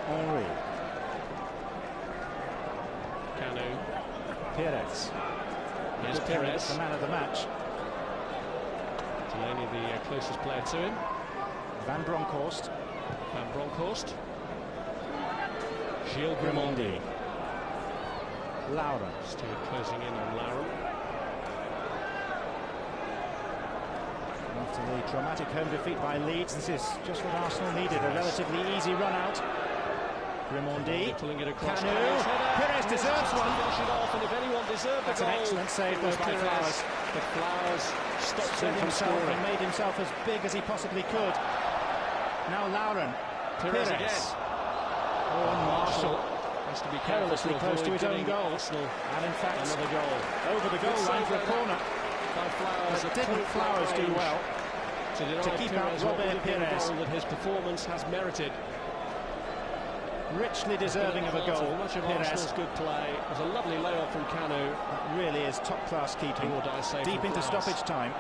Henry. Cano. Pires. Here's Pires. The man of the match. Delaney, the closest player to him. Van Bronckhorst. Van Bronckhorst. Gilles Grimondi. Lauren. Still closing in on Lauren. After the dramatic home defeat by Leeds, this is just what Arsenal needed, a relatively easy run out. Grimondi. Pulling it across. Cano. Pires deserves one. Finish it off, and if anyone deserved That's a goal, an excellent save by Flowers. But Flowers stops him from himself scoring. and made himself as big as he possibly could. Now Lauren. Pires again. Oh, Marshall has to be perilously close to his own goal. And in fact, another goal over the goal line for a corner. By Flowers. But didn't Flowers do well to keep out Robert Pires? That his performance has merited. Richly deserving of a goal. Much of Arsenal's good play. It was a lovely layoff from Cano. It really is top-class keeping. Deep into stoppage time.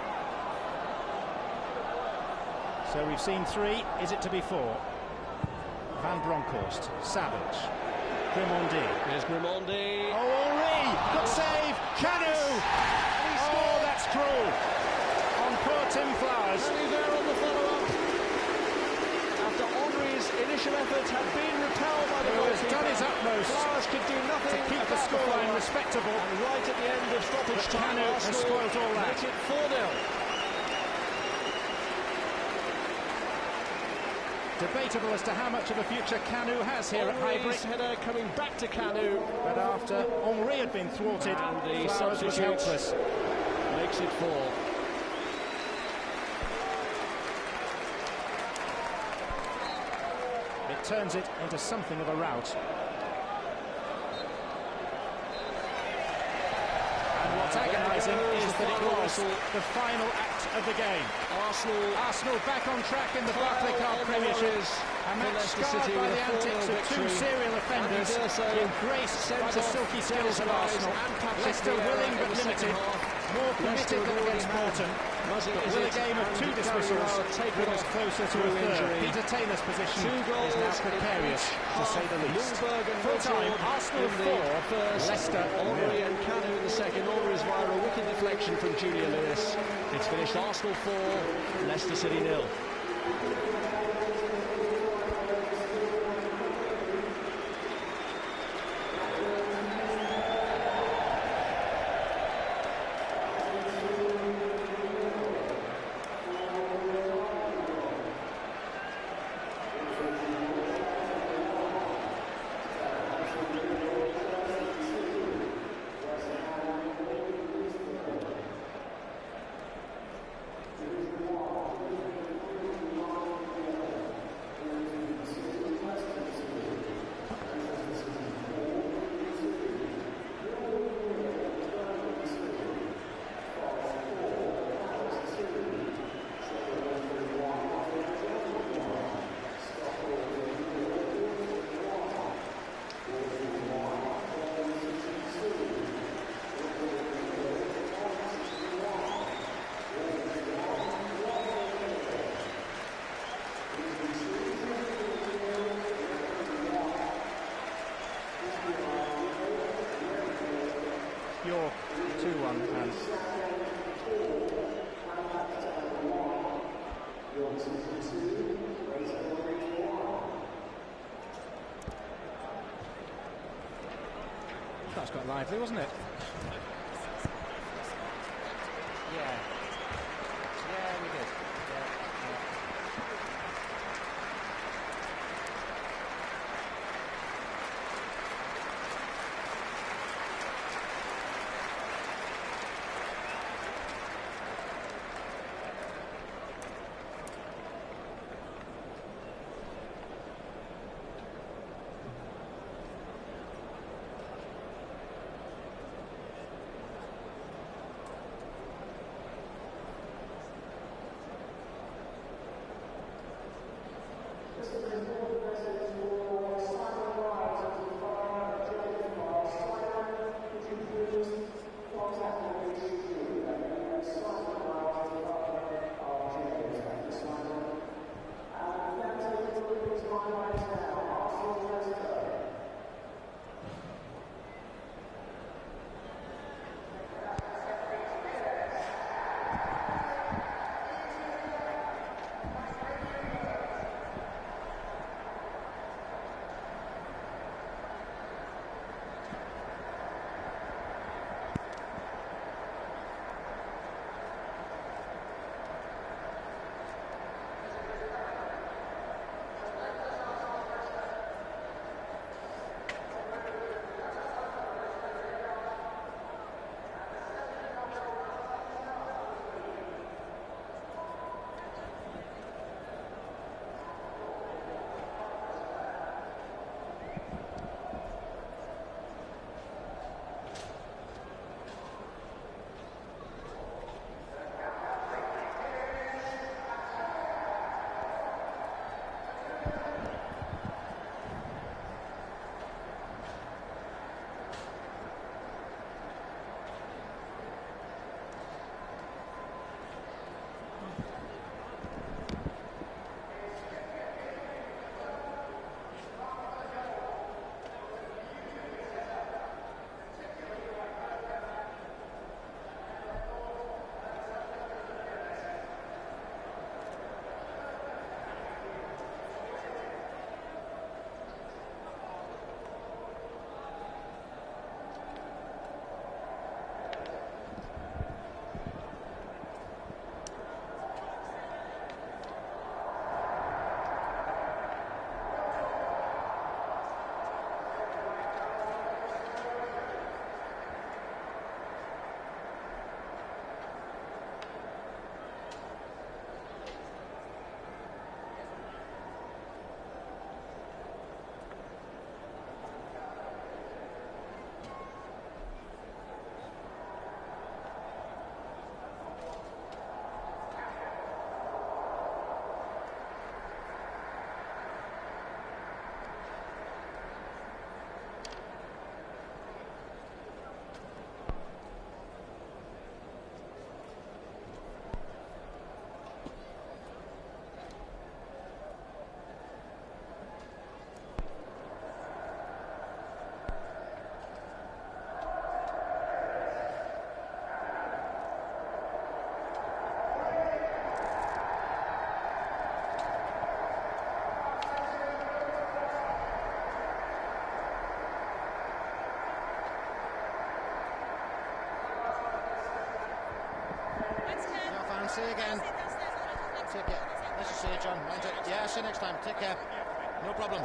So we've seen 3. Is it to be 4? Van Bronckhorst. Savage. Grimondi. Here's Grimondi. Oh, Henry! Good save! Cano! Oh, that's cruel! On poor Tim Flowers. Only there on the follow-up. After Henry's initial efforts had been repelled by the goalkeeper. He's done his utmost. Flowers could do nothing to keep the scoreline respectable. And right at the end of stoppage time, Cano has spoiled all that. Make it 4-0. Debatable as to how much of a future Cano has here at Highbury. Header coming back to Cano. But after Henry had been thwarted, and the Flowers was helpless. Makes it 4. It turns it into something of a rout. And what what's agonising is that it was the final act of the game. Arsenal back on track in the Barclaycard Premiership. A match scarred by the antics of two serial offenders, embraced by the silky skills of Arsenal. Leicester willing but limited, more committed than against Morton. But with a game of two dismissals, bring us closer to a third. Peter Taylor's position is now precarious, to say the least. Full time, Arsenal 4, Leicester Henry and Kanu in the second. Henry's via a wicked deflection from Junior Lewis. It's finished Arsenal 4, Leicester City 0. York 2-1 and that's quite lively, wasn't it? Yeah, we did. See you again. Take care. Nice to see you, John. Yeah, see you next time. Take care. No problem.